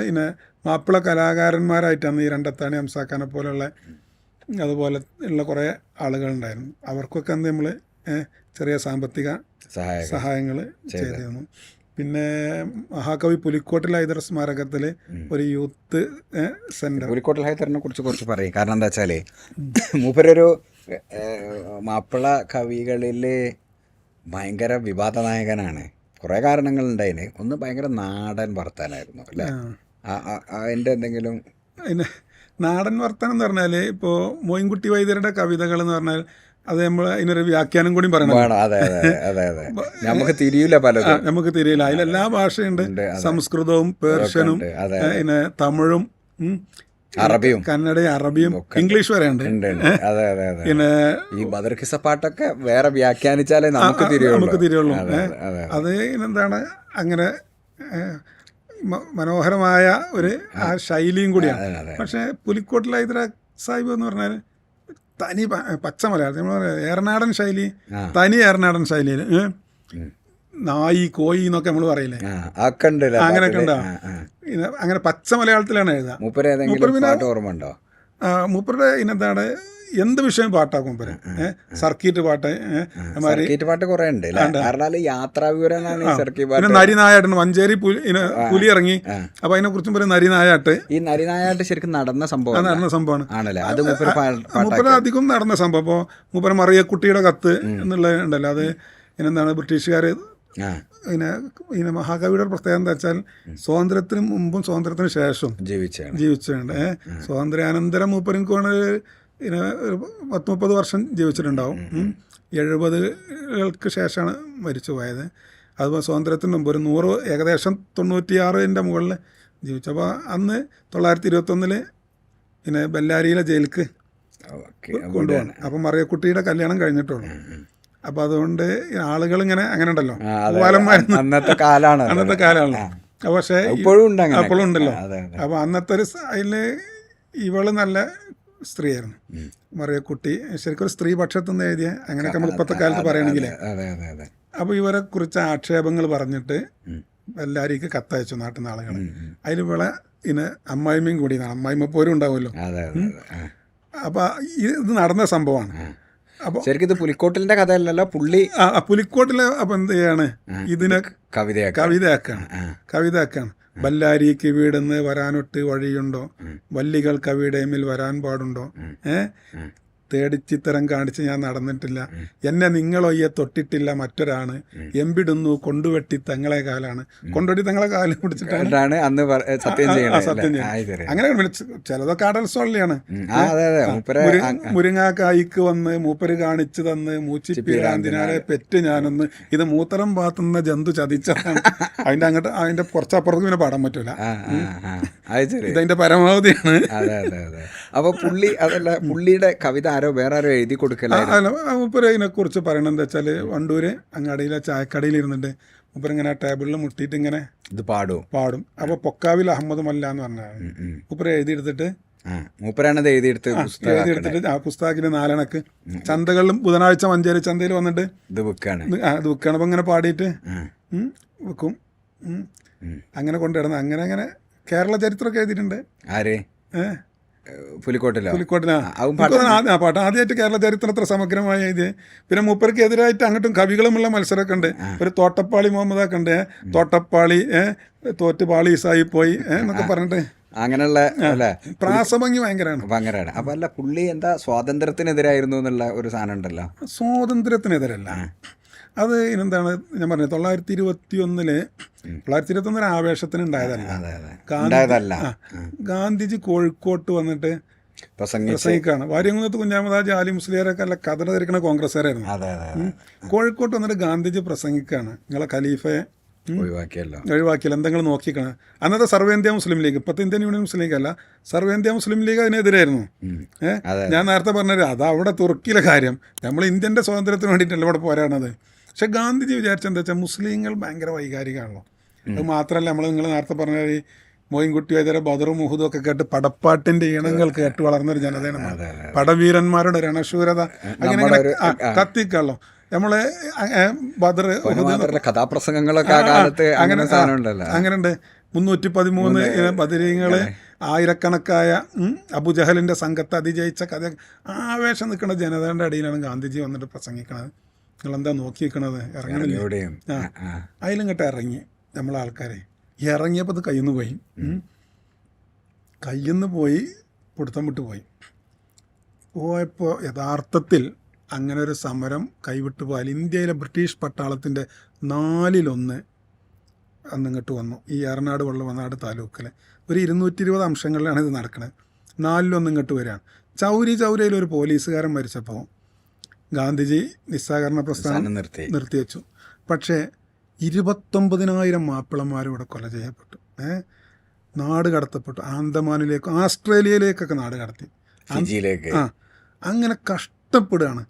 മാപ്പിള കലാകാരന്മാരായിട്ടാണ് ഈ രണ്ടത്താണി ഹംസാഖാനെ പോലെയുള്ള അതുപോലെ ഉള്ള കുറേ ആളുകളുണ്ടായിരുന്നു. അവർക്കൊക്കെ അന്ന് നമ്മൾ ചെറിയ സാമ്പത്തിക സഹായങ്ങൾ ചെയ്തിരുന്നു. പിന്നെ മഹാകവി പുലിക്കോട്ടിൽ ഹൈദർ സ്മാരകത്തിൽ ഒരു യൂത്ത് സെൻറ്റർ. പുലിക്കോട്ടിൽ ഹൈദറിനെ കുറിച്ച് കുറച്ച് പറയും. കാരണം എന്താ വെച്ചാൽ മൂപ്പരൊരു മാപ്പിള കവികളിൽ ഭയങ്കര വിവാദ നായകനാണ്. കുറേ കാരണങ്ങളുണ്ടായിന്. ഒന്ന് ഭയങ്കര നാടൻ വർത്താനായിരുന്നു അല്ലേ? അതിൻ്റെ എന്തെങ്കിലും നാടൻ വർത്തനം എന്ന് പറഞ്ഞാൽ ഇപ്പോൾ മോയിൻകുട്ടി വൈദ്യരുടെ കവിതകൾ എന്ന് പറഞ്ഞാൽ അത് നമ്മൾ അതിനൊരു വ്യാഖ്യാനം കൂടി പറയണം. നമുക്ക് തിരിയില്ല, പലതും നമുക്ക് തിരിയില്ല. അതിലെല്ലാ ഭാഷയുണ്ട്. സംസ്കൃതവും പേർഷ്യനും തമിഴും അറബിയും കന്നഡയും അറബിയും ഇംഗ്ലീഷ് വരെ ഉണ്ട്. പിന്നെ ഈ ബദർകിസ പാട്ടൊക്കെ വേറെ വ്യാഖ്യാനിച്ചാലേ നമുക്ക് തിരിയുള്ളൂ. അത് എന്താണ് അങ്ങനെ മനോഹരമായ ഒരു ആ ശൈലിയും കൂടിയാണ്. പക്ഷേ പുലിക്കോട്ടിൽ ഹൈദർ സാഹിബ് എന്ന് പറഞ്ഞാൽ തനി പച്ച മലയാളത്തിൽ നമ്മൾ ഏറനാടൻ ശൈലി, തനി ഏറനാടൻ ശൈലിയിൽ നായി കോയി എന്നൊക്കെ നമ്മൾ പറയില്ലേ, അങ്ങനെയൊക്കെ ഉണ്ടാവും. അങ്ങനെ പച്ച മലയാളത്തിലാണ് എഴുതുക. മൂപ്പരുടെ ഇനെന്താണ് എന്ത് വിഷയം പാട്ടാക്കും മൂപ്പര്. സർക്കീറ്റ് പാട്ട്, പിന്നെ നരിനായാട്ട് മഞ്ചേരി പുലി ഇറങ്ങി. അപ്പൊ അതിനെ കുറിച്ചും പറയും നരിനായാട്ട്. ഈ നരിനായാട്ട് ശരിക്കും നടന്ന സംഭവമാണ്. മൂപ്പര് അധികം നടന്ന സംഭവം. ഇപ്പോൾ മൂപ്പര മറിയക്കുട്ടിയുടെ കത്ത് എന്നുള്ളത് ഉണ്ടല്ലോ, അത് ഇനെന്താണ് ബ്രിട്ടീഷുകാർ പിന്നെ മഹാകവിയുടെ പ്രത്യേകത എന്താ വെച്ചാൽ സ്വാതന്ത്ര്യത്തിന് മുമ്പും സ്വാതന്ത്ര്യത്തിന് ശേഷം ജീവിച്ചിട്ടുണ്ട്. സ്വാതന്ത്ര്യാനന്തരം മൂപ്പർക്ക് ഒരു 10-30 വർഷം ജീവിച്ചിട്ടുണ്ടാവും. 70-കൾക്ക് ശേഷമാണ് മരിച്ചു പോയത്. അതുപോലെ സ്വാതന്ത്ര്യത്തിന് മുമ്പ് ഒരു 100 ഏകദേശം 96-ൻ്റെ മുകളിൽ ജീവിച്ചു. അപ്പോൾ അന്ന് 921 പിന്നെ ബെല്ലാരിയിലെ ജയിലിക്ക് കൊണ്ടുപോകണം. അപ്പം മറിയക്കുട്ടിയുടെ കല്യാണം കഴിഞ്ഞിട്ടുള്ളൂ. അപ്പം അതുകൊണ്ട് ആളുകളിങ്ങനെ അങ്ങനെ ഉണ്ടല്ലോ, അന്നത്തെ കാലമാണ്. പക്ഷേ അപ്പോഴും ഉണ്ടല്ലോ. അപ്പോൾ അന്നത്തെ ഒരു അതിൽ ഇവള് നല്ല സ്ത്രീയായിരുന്നു മറിയക്കുട്ടി. ശരിക്കും ഒരു സ്ത്രീ പക്ഷത്തു നിന്ന് എഴുതിയ അങ്ങനെയൊക്കെ നമ്മൾ ഇപ്പോഴത്തെ കാലത്ത് പറയുകയാണെങ്കിൽ. അപ്പോൾ ഇവരെ കുറിച്ച് ആക്ഷേപങ്ങൾ പറഞ്ഞിട്ട് എല്ലാവരും കത്തയച്ചു നാട്ടിൽ നിന്ന് ആളുകൾ. അതിൽ ഇവളെ അമ്മായിമ്മയും കൂടി, അമ്മായിമ്മ പോരും ഉണ്ടാവുമല്ലോ. അപ്പോൾ ഇത് നടന്ന സംഭവമാണ്. അപ്പോൾ ശരിക്കും ഇത് പുലിക്കോട്ടിലിന്റെ കഥയല്ലല്ലോ, പുലിക്കോട്ടിലെ അപ്പം എന്ത് ചെയ്യാണ്, ഇതിനെ കവിതയാക്കാണ്. ബല്ലാരിക്ക് വീടെന്ന് വരാനൊട്ട് വഴിയുണ്ടോ, വല്ലികൾ കവിയുടെമിൽ വരാൻ പാടുണ്ടോ, തേടിച്ചിത്തരം കാണിച്ച് ഞാൻ നടന്നിട്ടില്ല, എന്നെ നിങ്ങളൊയ്യെ തൊട്ടിട്ടില്ല മറ്റൊരാണ്, എമ്പിടുന്നു കൊണ്ടുവെട്ടി തങ്ങളെ കാലാണ്, കൊണ്ടുവെട്ടി തങ്ങളെ കാലം പിടിച്ചിട്ടാണ് അന്ന് സത്യം ചെയ്യണം. അങ്ങനെ ചിലതൊക്കെ ആടൽ സോളിയാണ്. മുരിങ്ങാക്കായിക്ക് വന്ന് മൂപ്പര് കാണിച്ചു തന്ന് മൂച്ചിപ്പീരാന്തിനാലെ പെറ്റ് ഞാനൊന്ന്, ഇത് മൂത്തരം പാത്തുന്ന ജന്തു ചതിച്ചാണ്. അതിന്റെ കുറച്ചപ്പുറത്ത് പിന്നെ പാടാൻ പറ്റൂല, ഇതതിന്റെ പരമാവധിയാണ്. അപ്പൊ പുള്ളിയുടെ കവിത വേറെ ആരോ എഴുതി കൊടുക്കല. മൂപ്പരതിനെ കുറിച്ച് പറയണത് എന്താ വെച്ചാല്, വണ്ടൂര് അങ്ങാടിയിലെ ചായക്കടയിൽ ഇരുന്നിട്ട് മൂപ്പരിങ്ങനെ ടേബിളിൽ മുട്ടിയിട്ട് ഇങ്ങനെ ഇത് പാടും. അപ്പൊ പൊക്കാവിൽ അഹമ്മദ് മല്ല എന്ന് പറഞ്ഞാണ് മൂപ്പര് എഴുതിയെടുത്തിട്ട് മൂപ്പരാണത് എഴുതിയെടുത്തിട്ട് ആ പുസ്തകത്തിന് 4 അണക്ക് ചന്തകളിലും ബുധനാഴ്ച മഞ്ചേരി ചന്തയിൽ വന്നിട്ട് ഇത് ബുക്കാണ്. അപ്പൊ ഇങ്ങനെ പാടിയിട്ട് വെക്കും. അങ്ങനെ കൊണ്ടുവരുന്നത് അങ്ങനെ കേരള ചരിത്രമൊക്കെ എഴുതിയിട്ടുണ്ട്. ആര്? പുലിക്കോട്ടില പാട്ട് ആദ്യമായിട്ട് കേരള ചരിത്രത്തിൽ സമഗ്രമായി എഴുതിയത്. പിന്നെ മൂപ്പർക്ക് എതിരായിട്ട് അങ്ങോട്ടും കവികളുമുള്ള മത്സരമൊക്കെ ഉണ്ട്. ഒരു തോട്ടപ്പാളി മുഹമ്മദൊക്കെ ഉണ്ട്, തോട്ടപ്പാളി തോറ്റുപാളി ഈസായി പോയി എന്നൊക്കെ പറഞ്ഞിട്ട് അങ്ങനെയുള്ള പ്രാസഭംഗി ഭയങ്കരമാണ്. അപ്പൊ അല്ല, പുള്ളി എന്താ സ്വാതന്ത്ര്യത്തിനെതിരായിരുന്നു എന്നുള്ള ഒരു സാധനം ഉണ്ടല്ലോ. സ്വാതന്ത്ര്യത്തിനെതിരല്ല, അത് എന്താണ് ഞാൻ പറഞ്ഞത്, 921 ആവേശത്തിന് ഉണ്ടായതല്ല. ഗാന്ധിജി കോഴിക്കോട്ട് വന്നിട്ട് പ്രസംഗിക്കാണ്. വാര്യംകുന്നത്ത് കുഞ്ഞാമദാജി ആലി മുസ്ലിയാരൊക്കെ അല്ല കഥ ധരിക്കണ കോൺഗ്രസ്സുകാരായിരുന്നു. കോഴിക്കോട്ട് വന്നിട്ട് ഗാന്ധിജി പ്രസംഗിക്കാണ്, നിങ്ങളെ ഖലീഫയെ ഒഴിവാക്കിയല്ലോ, എന്തെങ്കിലും നോക്കിക്കണം. അന്നത്തെ സർവേന്ത്യ മുസ്ലിം ലീഗ്, ഇപ്പോഴത്തെ ഇന്ത്യൻ യൂണിയൻ മുസ്ലിം ലീഗ് അല്ല, സർവേന്ത്യ മുസ്ലിം ലീഗ് അതിനെതിരായിരുന്നു. ഞാൻ നേരത്തെ പറഞ്ഞത് അത് അവിടെ തുർക്കിയിലെ കാര്യം, നമ്മൾ ഇന്ത്യൻ്റെ സ്വാതന്ത്ര്യത്തിന് വേണ്ടിയിട്ടല്ല ഇവിടെ പോരാണത്. പക്ഷെ ഗാന്ധിജി വിചാരിച്ചെന്താ വെച്ചാൽ മുസ്ലിങ്ങൾ ഭയങ്കര വൈകാരികമാണല്ലോ. അത് മാത്രമല്ല, നിങ്ങൾ നേരത്തെ പറഞ്ഞ ഈ മോയിൻകുട്ടി വൈദ്യരെ ബദറും മുഹുദും ഒക്കെ കേട്ട് പടപ്പാട്ടിന്റെ ഈണങ്ങൾ കേട്ട് വളർന്നൊരു ജനതയാണ്. പടവീരന്മാരുടെ രണശൂരത അങ്ങനെ കത്തിക്കള്ളോ നമ്മള് ബദർ കഥാപ്രസംഗങ്ങളൊക്കെ അങ്ങനെയുണ്ട്. 313 ബദരീങ്ങള്, ആയിരക്കണക്കായ അബുജഹലിന്റെ സംഘത്തെ അതിജയിച്ച കഥ, ആവേശം നിൽക്കുന്ന ജനതയുടെ അടിയിലാണ് ഗാന്ധിജി വന്നിട്ട് പ്രസംഗിക്കണത്. നിങ്ങളെന്താ നോക്കി നിൽക്കണത്, ഇറങ്ങണില്ലേ? അതിലിങ്ങോട്ട് ഇറങ്ങി നമ്മളെ ആൾക്കാരെ. ഇറങ്ങിയപ്പോൾ അത് കയ്യിൽ നിന്ന് പോയി പിടുത്തം വിട്ട് പോയപ്പോൾ യഥാർത്ഥത്തിൽ അങ്ങനെ ഒരു സമരം കൈവിട്ടു പോയാൽ ഇന്ത്യയിലെ ബ്രിട്ടീഷ് പട്ടാളത്തിൻ്റെ 4/1 അന്നിങ്ങോട്ട് വന്നു. ഈ ഏറനാട് വള്ളവനാട് താലൂക്കിൽ ഒരു 220 അംശങ്ങളിലാണ് ഇത് നടക്കുന്നത്. 4/1 ഇങ്ങോട്ട് വരികയാണ്. ചൗരയിൽ ഒരു പോലീസുകാരൻ മരിച്ചപ്പോൾ ഗാന്ധിജി നിസ്സഹകരണ പ്രസ്ഥാനം നിർത്തിവെച്ചു. പക്ഷേ 29,000 മാപ്പിളന്മാരും ഇവിടെ കൊല ചെയ്യപ്പെട്ടു, നാട് കടത്തപ്പെട്ടു. ആന്തമാനിലേക്കും ആസ്ട്രേലിയയിലേക്കൊക്കെ നാട് കടത്തി. അങ്ങനെ കഷ്ടപ്പെടുകയാണ്.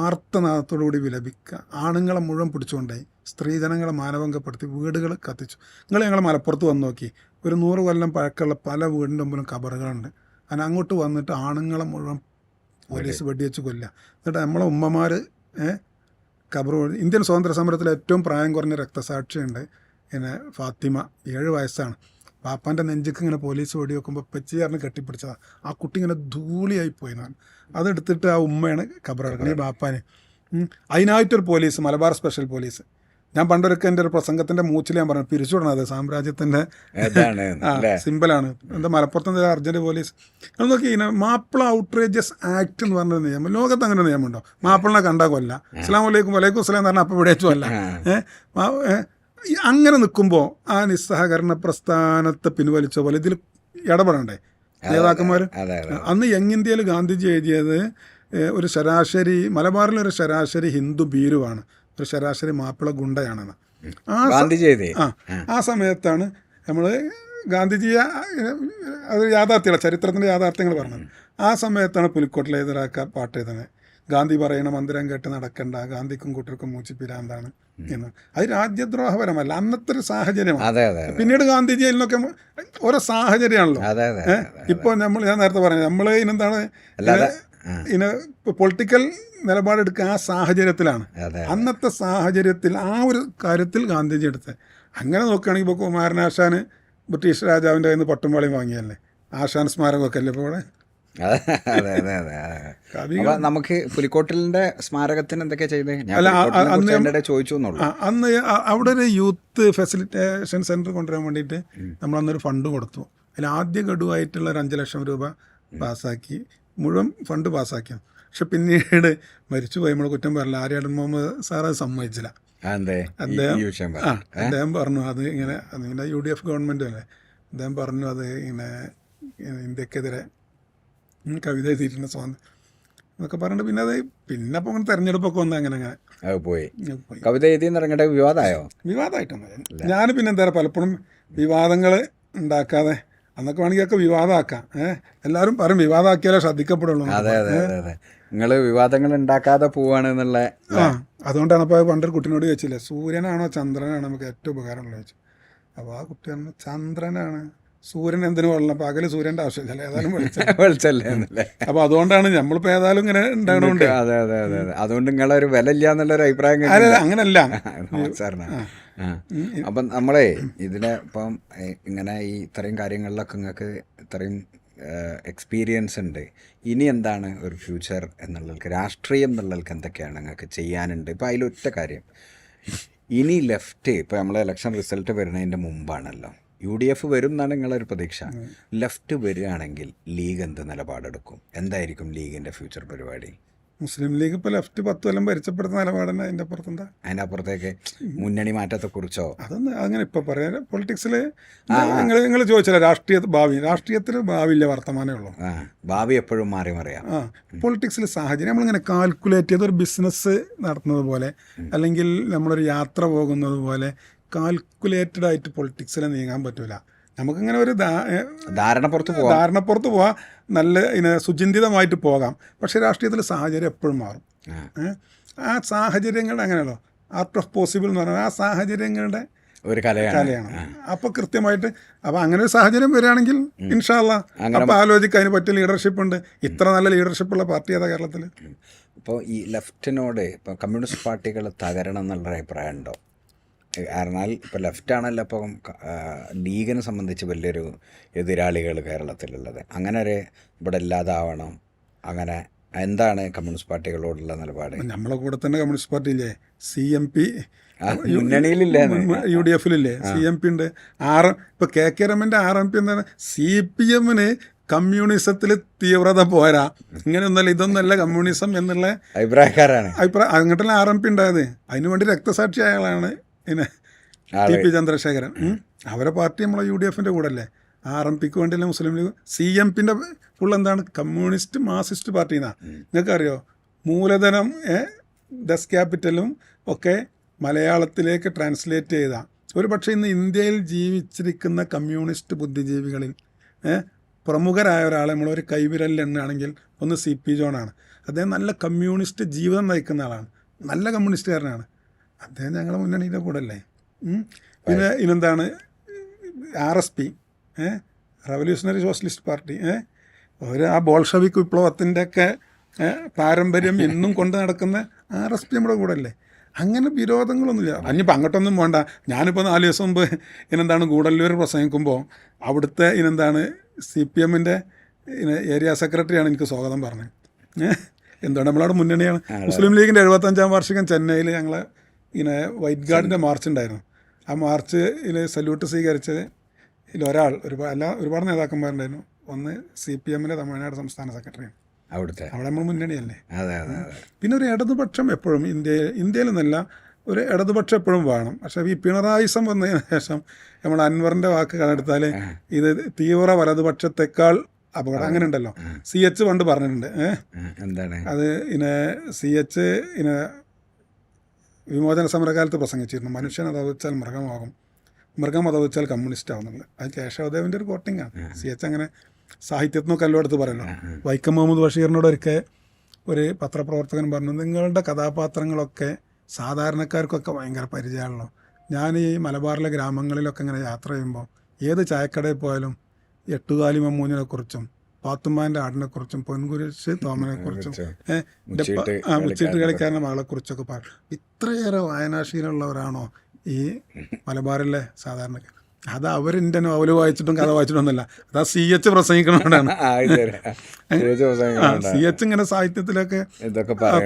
ആർത്തനാദത്തോടുകൂടി വിലപിക്കുക. ആണുങ്ങളെ മുഴുവൻ പിടിച്ചുകൊണ്ടായി, സ്ത്രീജനങ്ങളെ മാനഭംഗപ്പെടുത്തി, വീടുകൾ കത്തിച്ചു. ഞങ്ങൾ മലപ്പുറത്ത് വന്ന് നോക്കി, ഒരു 100 കൊല്ലം പഴക്കമുള്ള പല വീടിൻ്റെ മുമ്പിലും കബറുകളുണ്ട്. അങ്ങനെ അങ്ങോട്ട് വന്നിട്ട് ആണുങ്ങളെ മുഴുവൻ പോലീസ് വെടിവെച്ച് കൊല്ലുക. എന്നിട്ട് നമ്മളെ ഉമ്മമാർ കബർ. ഇന്ത്യൻ സ്വാതന്ത്ര്യ സമരത്തിൽ ഏറ്റവും പ്രായം കുറഞ്ഞ രക്തസാക്ഷിയുണ്ട്, പിന്നെ ഫാത്തിമ, 7 വയസ്സാണ്. പാപ്പാൻ്റെ നെഞ്ചിക്ക് ഇങ്ങനെ പോലീസ് വെടി വെക്കുമ്പോൾ പെച്ചിയാറിന് കെട്ടിപ്പിടിച്ചതാണ്. ആ കുട്ടി ഇങ്ങനെ ധൂളിയായി പോയെന്നാണ്. അതെടുത്തിട്ട് ആ ഉമ്മയാണ് കബറടക്കുന്നത്, ഈ ബാപ്പാന്. അതിനായിട്ടൊരു പോലീസ്, മലബാർ സ്പെഷ്യൽ പോലീസ്. ഞാൻ പണ്ടൊരുക്കെ എൻ്റെ ഒരു പ്രസംഗത്തിൻ്റെ മൂച്ചിൽ ഞാൻ പറഞ്ഞു, പിരിച്ചുവിടണം, അത് സാമ്രാജ്യത്തിൻ്റെ സിമ്പലാണ്. എന്താ മലപ്പുറത്ത് അർജൻറ്റ് പോലീസ്. അത് നോക്കി, മാപ്പിള ഔട്ട്റേജസ് ആക്ട് എന്ന് പറഞ്ഞൊരു നിയമം ലോകത്ത് അങ്ങനെ നിയമമുണ്ടോ? മാപ്പിളിനെ കണ്ടാൽ കൊല്ല, അസ്സലാമു അലൈക്കും വലൈക്കും അസ്സലാം എന്ന് പറഞ്ഞാൽ അപ്പോൾ വിടേച്ചു അല്ല. അങ്ങനെ നിൽക്കുമ്പോൾ ആ നിസ്സഹകരണ പ്രസ്ഥാനത്തെ പിൻവലിച്ച പോലെ ഇതിൽ ഇടപെടണ്ടേ നേതാക്കന്മാർ? അന്ന് യങ് ഇന്ത്യയിൽ ഗാന്ധിജി എഴുതിയത് ഒരു ശരാശരി മലബാറിലൊരു ശരാശരി ഹിന്ദു ഭീരുവാണ്, ഒരു ശരാശരി മാപ്പിള ഗുണ്ടയാണെന്ന്. ആ സമയത്താണ് നമ്മൾ ഗാന്ധിജിയെ അത് യാഥാർത്ഥ്യമാണ്, ചരിത്രത്തിൻ്റെ യാഥാർത്ഥ്യങ്ങൾ പറഞ്ഞത്. ആ സമയത്താണ് പുലിക്കോട്ടിൽ എതിരാക്ക പാട്ട് എഴുതുന്നത്. ഗാന്ധി പറയണ മന്ദിരം കേട്ട് നടക്കണ്ട, ഗാന്ധിക്കും കൂട്ടർക്കും മൂച്ചിപ്പിരാന്താണ് എന്ന്. അത് രാജ്യദ്രോഹപരമല്ല, അന്നത്തെ ഒരു സാഹചര്യമാണ്. പിന്നീട് ഗാന്ധിജി അതിനൊക്കെ ഓരോ സാഹചര്യമാണല്ലോ. ഇപ്പോൾ ഞാൻ നേരത്തെ പറഞ്ഞു, നമ്മൾ ഇതിനെന്താണ് പൊളിറ്റിക്കൽ നിലപാടെടുക്കുക ആ സാഹചര്യത്തിലാണ്. അന്നത്തെ സാഹചര്യത്തിൽ ആ ഒരു കാര്യത്തിൽ ഗാന്ധിജി എടുത്ത് അങ്ങനെ നോക്കുകയാണെങ്കിൽ ഇപ്പോൾ കുമാരനാശാന് ബ്രിട്ടീഷ് രാജാവിൻ്റെ കയ്യിൽ നിന്ന് പട്ടുംപാളിയും വാങ്ങിയല്ലേ, ആശാൻ സ്മാരകമൊക്കെ അല്ലേ ഇപ്പോൾ ഇവിടെ. നമുക്ക് പുലിക്കോട്ടിലിന്റെ സ്മാരകത്തിന് എന്തൊക്കെയാ ചെയ്തത്? ചോദിച്ചു. അന്ന് അവിടെ ഒരു യൂത്ത് ഫെസിലിറ്റേഷൻ സെന്റർ കൊണ്ടുവരാൻ വേണ്ടിയിട്ട് നമ്മൾ അന്നൊരു ഫണ്ട് കൊടുത്തു. അതിൽ ആദ്യ ഗഡുവായിട്ടുള്ള ഒരു 5 ലക്ഷം രൂപ പാസ്സാക്കി, മുഴുവൻ ഫണ്ട് പാസ്സാക്കി. പക്ഷെ പിന്നീട് മരിച്ചുപോയി, നമ്മൾ കുറ്റം പറയില്ല, ആര്യാടൻ മുഹമ്മദ് സാർ അത് സമ്മതിച്ചില്ല. അദ്ദേഹം പറഞ്ഞു അത് ഇങ്ങനെ UDF ഗവൺമെൻറ് അല്ലേ, അദ്ദേഹം പറഞ്ഞു അത് ഇങ്ങനെ ഇന്ത്യക്കെതിരെ കവിത എഴുതിയിട്ടുണ്ട് സ്വാതന്ത്ര്യം എന്നൊക്കെ പറഞ്ഞിട്ട് പിന്നെ അപ്പോൾ അങ്ങനെ തെരഞ്ഞെടുപ്പൊക്കെ വന്ന് അങ്ങനെ പോയി. കവിത എഴുതി വിവാദമായിട്ടൊന്നും ഞാൻ പിന്നെ എന്താ പലപ്പോഴും വിവാദങ്ങൾ ഉണ്ടാക്കാതെ, അന്നൊക്കെ വേണമെങ്കിൽ ഒക്കെ വിവാദമാക്കാം. എല്ലാവരും പറയും വിവാദമാക്കിയാലേ ശ്രദ്ധിക്കപ്പെടുള്ളൂ. നിങ്ങൾ വിവാദങ്ങൾ ഉണ്ടാക്കാതെ പോവാണെന്നുള്ള. അതുകൊണ്ടാണ് അപ്പോൾ പണ്ടൊരു കുട്ടീനോട് ചോദിച്ചില്ലേ, സൂര്യനാണോ ചന്ദ്രനാണോ നമുക്ക് ഏറ്റവും ഉപകാരമുള്ളത് ചോദിച്ചു. അപ്പോൾ ആ കുട്ടി പറഞ്ഞു ചന്ദ്രനാണ്, സൂര്യൻ എന്തിനു വെള്ളം, പകല് സൂര്യൻ്റെ ആവശ്യമില്ല, ഏതായാലും വെളിച്ചല്ലേ. അപ്പോൾ അതുകൊണ്ടാണ് നമ്മളിപ്പോൾ ഏതായാലും ഇങ്ങനെ ഉണ്ടാകണോണ്ട്. അതുകൊണ്ട് നിങ്ങളൊരു വില ഇല്ല എന്നുള്ളൊരു അഭിപ്രായം. അങ്ങനല്ല സാറിന്. അപ്പം നമ്മളെ ഇതിനെ ഇപ്പം ഇങ്ങനെ ഈ ഇത്രയും കാര്യങ്ങളിലൊക്കെ നിങ്ങൾക്ക് ഇത്രയും എക്സ്പീരിയൻസ് ഉണ്ട്. ഇനി എന്താണ് ഒരു ഫ്യൂച്ചർ എന്നുള്ളവർക്ക്, രാഷ്ട്രീയം എന്നുള്ളവർക്ക് എന്തൊക്കെയാണ് നിങ്ങൾക്ക് ചെയ്യാനുണ്ട്? ഇപ്പോൾ അതിലൊറ്റ കാര്യം, ഇനി ലെഫ്റ്റ് ഇപ്പോൾ നമ്മളെ ഇലക്ഷൻ റിസൾട്ട് വരുന്നതിൻ്റെ മുമ്പാണല്ലോ, UDF വരും എന്നാണ് നിങ്ങളൊരു പ്രതീക്ഷ. ലെഫ്റ്റ് വരികയാണെങ്കിൽ ലീഗ് എന്ത് നിലപാടെടുക്കും? എന്തായിരിക്കും ലീഗിൻ്റെ ഫ്യൂച്ചർ പരിപാടി? മുസ്ലിം ലീഗ് ഇപ്പോൾ ലെഫ്റ്റ് 10 കൊല്ലം ഭരിച്ചപ്പെടുന്ന നിലപാടന്നെ. അതിൻ്റെ അപ്പുറത്തെന്താ? അതിൻ്റെ അപ്പുറത്തേക്ക് മുന്നണി മാറ്റത്തെക്കുറിച്ചോ അതൊന്നും അങ്ങനെ ഇപ്പോൾ പറയാൻ. പൊളിറ്റിക്സിൽ നിങ്ങൾ ചോദിച്ചല്ലോ രാഷ്ട്രീയത്തിൽ ഭാവിയില്ല, വർത്തമാനമേ ഉള്ളൂ. ഭാവി എപ്പോഴും മാറി മറിയാം. പൊളിറ്റിക്സിൽ സാഹചര്യം നമ്മളിങ്ങനെ കാൽക്കുലേറ്റ് ചെയ്ത് ഒരു ബിസിനസ് നടത്തുന്നത് പോലെ, അല്ലെങ്കിൽ നമ്മളൊരു യാത്ര പോകുന്നത് പോലെ കാൽക്കുലേറ്റഡ് ആയിട്ട് പൊളിറ്റിക്സിൽ നീങ്ങാൻ പറ്റൂല. നമുക്കിങ്ങനെ ഒരു ധാരണപ്പുറത്ത് പോവാം, നല്ല സുചിന്തിതമായിട്ട് പോകാം. പക്ഷേ രാഷ്ട്രീയത്തിൽ സാഹചര്യം എപ്പോഴും മാറും. ആ സാഹചര്യങ്ങൾ അങ്ങനെയല്ലോ, ആർട്ട് ഓഫ് പോസിബിൾ എന്ന് പറഞ്ഞാൽ ആ സാഹചര്യങ്ങളുടെ ഒരു കലയാണ്. അപ്പോൾ കൃത്യമായിട്ട് അപ്പോൾ അങ്ങനെ ഒരു സാഹചര്യം വരികയാണെങ്കിൽ ഇൻഷാ അല്ലാഹ് അപ്പോൾ ആലോചിക്കാൻ അതിന് പറ്റിയ ലീഡർഷിപ്പ് ഉണ്ട്. ഇത്ര നല്ല ലീഡർഷിപ്പുള്ള പാർട്ടി ഏതാ കേരളത്തിൽ? ഇപ്പോൾ ഈ ലെഫ്റ്റിനോട് ഇപ്പോൾ കമ്മ്യൂണിസ്റ്റ് പാർട്ടികൾ തകരണം എന്നുള്ള അഭിപ്രായം ഉണ്ടോ? കാരണം ഇപ്പോൾ ലെഫ്റ്റാണല്ലോ ഇപ്പം ലീഗിനെ സംബന്ധിച്ച് വലിയൊരു എതിരാളികൾ കേരളത്തിലുള്ളത്. അങ്ങനെ ഒരു ഇവിടെ ഇല്ലാതാവണം, അങ്ങനെ എന്താണ് കമ്മ്യൂണിസ്റ്റ് പാർട്ടികളോടുള്ള നിലപാട്? നമ്മളെ കൂടെ തന്നെ കമ്മ്യൂണിസ്റ്റ് പാർട്ടിയില്ലേ, CMP മുന്നണിയിലില്ലേ, UDFിലില്ലേ, CMP ഉണ്ട്. ഇപ്പോൾ KK രമൻ്റെ RMP എന്താണ്? CPM-ന് കമ്മ്യൂണിസത്തിൽ തീവ്രത പോരാ, ഇങ്ങനെയൊന്നല്ല, ഇതൊന്നല്ല കമ്മ്യൂണിസം എന്നുള്ള അഭിപ്രായം. അങ്ങോട്ടല്ല RMP ഉണ്ടായത്. അതിനുവേണ്ടി രക്തസാക്ഷി ആളാണ് പിന്നെ TP ചന്ദ്രശേഖരൻ. അവരെ പാർട്ടി നമ്മളെ UDFിൻ്റെ കൂടെ അല്ലേ. RMPക്ക് വേണ്ടിയല്ല മുസ്ലിം ലീഗ്. CMPൻ്റെ ഫുൾ എന്താണ്? കമ്മ്യൂണിസ്റ്റ് മാർക്സിസ്റ്റ് പാർട്ടി എന്നാണ്. നിങ്ങൾക്കറിയോ, മൂലധനം ഡസ് ക്യാപിറ്റലും ഒക്കെ മലയാളത്തിലേക്ക് ട്രാൻസ്ലേറ്റ് ചെയ്ത ഒരു പക്ഷേ ഇന്ന് ഇന്ത്യയിൽ ജീവിച്ചിരിക്കുന്ന കമ്മ്യൂണിസ്റ്റ് ബുദ്ധിജീവികളിൽ പ്രമുഖരായ ഒരാളെ നമ്മളൊരു കൈവിരലിൽ എണ്ണാണെങ്കിൽ ഒന്ന് CP ജോണാണ്. അദ്ദേഹം നല്ല കമ്മ്യൂണിസ്റ്റ് ജീവിതം നയിക്കുന്ന ആളാണ്, നല്ല കമ്മ്യൂണിസ്റ്റുകാരനാണ്. അദ്ദേഹം ഞങ്ങളെ മുന്നണിയുടെ കൂടെ അല്ലേ. പിന്നെ ഇനെന്താണ് RSP, റവല്യൂഷണറി സോഷ്യലിസ്റ്റ് പാർട്ടി, ആ ബോൾഷവിക് വിപ്ലവത്തിൻ്റെയൊക്കെ പാരമ്പര്യം ഇന്നും കൊണ്ട് നടക്കുന്ന RSP നമ്മുടെ കൂടെ അല്ലേ. അങ്ങനെ വിരോധങ്ങളൊന്നുമില്ല. അഞ്ഞിപ്പോൾ അങ്ങോട്ടൊന്നും വേണ്ട. ഞാനിപ്പോൾ 4 ദിവസം മുമ്പ് ഇനെന്താണ് ഗൂഡല്ലൂർ പ്രസംഗിക്കുമ്പോൾ അവിടുത്തെ ഇനെന്താണ് CPM-ൻ്റെ ഏരിയ സെക്രട്ടറിയാണ് എനിക്ക് സ്വാഗതം പറഞ്ഞത്. എന്താണ് നമ്മളവിടെ മുന്നണിയാണ്. മുസ്ലിം ലീഗിൻ്റെ 75-ാം വാർഷികം ചെന്നൈയിൽ ഞങ്ങൾ ഇങ്ങനെ വൈറ്റ് ഗാർഡിൻ്റെ മാർച്ച് ഉണ്ടായിരുന്നു. ആ മാർച്ച് സല്യൂട്ട് സ്വീകരിച്ചത് ഒരുപാട് നേതാക്കന്മാരുണ്ടായിരുന്നു. ഒന്ന് CPM-ൻ്റെ തമിഴ്നാട് സംസ്ഥാന സെക്രട്ടറിയാണ്. അവിടെ നമ്മൾ മുന്നണിയല്ലേ. പിന്നെ ഒരു ഇടതുപക്ഷം എപ്പോഴും ഇന്ത്യയിൽ നിന്നല്ല, ഒരു ഇടതുപക്ഷം എപ്പോഴും വേണം. പക്ഷേ ഈ പിണറായിസം വന്നതിന് ശേഷം നമ്മൾ അൻവറിൻ്റെ വാക്ക് കണ്ടെടുത്താൽ ഇത് തീവ്ര വലതുപക്ഷത്തെക്കാൾ അപകടം അങ്ങനെ ഉണ്ടല്ലോ. CH പണ്ട് പറഞ്ഞിട്ടുണ്ട്. എന്താണ് അത് ഇനെ CH ഇനെ വിമോചന സമരകാലത്ത് പ്രസംഗിച്ചിരുന്നു. മനുഷ്യൻ അതവച്ചാൽ മൃഗമാകും, മൃഗം അതവച്ചാൽ കമ്മ്യൂണിസ്റ്റ് ആവുന്നുള്ളത്. അത് കേശവദേവൻ്റെ ഒരു കോട്ടിങ്ങാണ്. CH അങ്ങനെ സാഹിത്യത്തിനൊക്കെ എല്ലാം എടുത്ത് പറയുന്നു. വൈക്കം മുഹമ്മദ് ബഷീറിനോട് ഒരിക്കൽ ഒരു പത്രപ്രവർത്തകൻ പറഞ്ഞു, നിങ്ങളുടെ കഥാപാത്രങ്ങളൊക്കെ സാധാരണക്കാർക്കൊക്കെ ഭയങ്കര പരിചയമാണല്ലോ. ഞാൻ ഈ മലബാറിലെ ഗ്രാമങ്ങളിലൊക്കെ ഇങ്ങനെ യാത്ര ചെയ്യുമ്പോൾ ഏത് ചായക്കടയിൽ പോയാലും എട്ടുകാലി മമ്മൂഞ്ഞിനെക്കുറിച്ചും പാത്തുമ്മാൻ്റെ ആടിനെക്കുറിച്ചും പൊൻകുരിശ് തോമനെക്കുറിച്ചും മുച്ചീട്ട് കളിക്കാരൻ്റെ മകളെക്കുറിച്ചൊക്കെ പറയും. ഇത്രയേറെ വായനാശീലമുള്ളവരാണോ ഈ മലബാറിലെ സാധാരണക്കാർ? അത് അവരിൻ്റെ നോവൽ വായിച്ചിട്ടും കഥ വായിച്ചിട്ടൊന്നുമല്ല, അത് CH പ്രസംഗിക്കണോണ്ടാണ്. CH ഇങ്ങനെ സാഹിത്യത്തിലൊക്കെ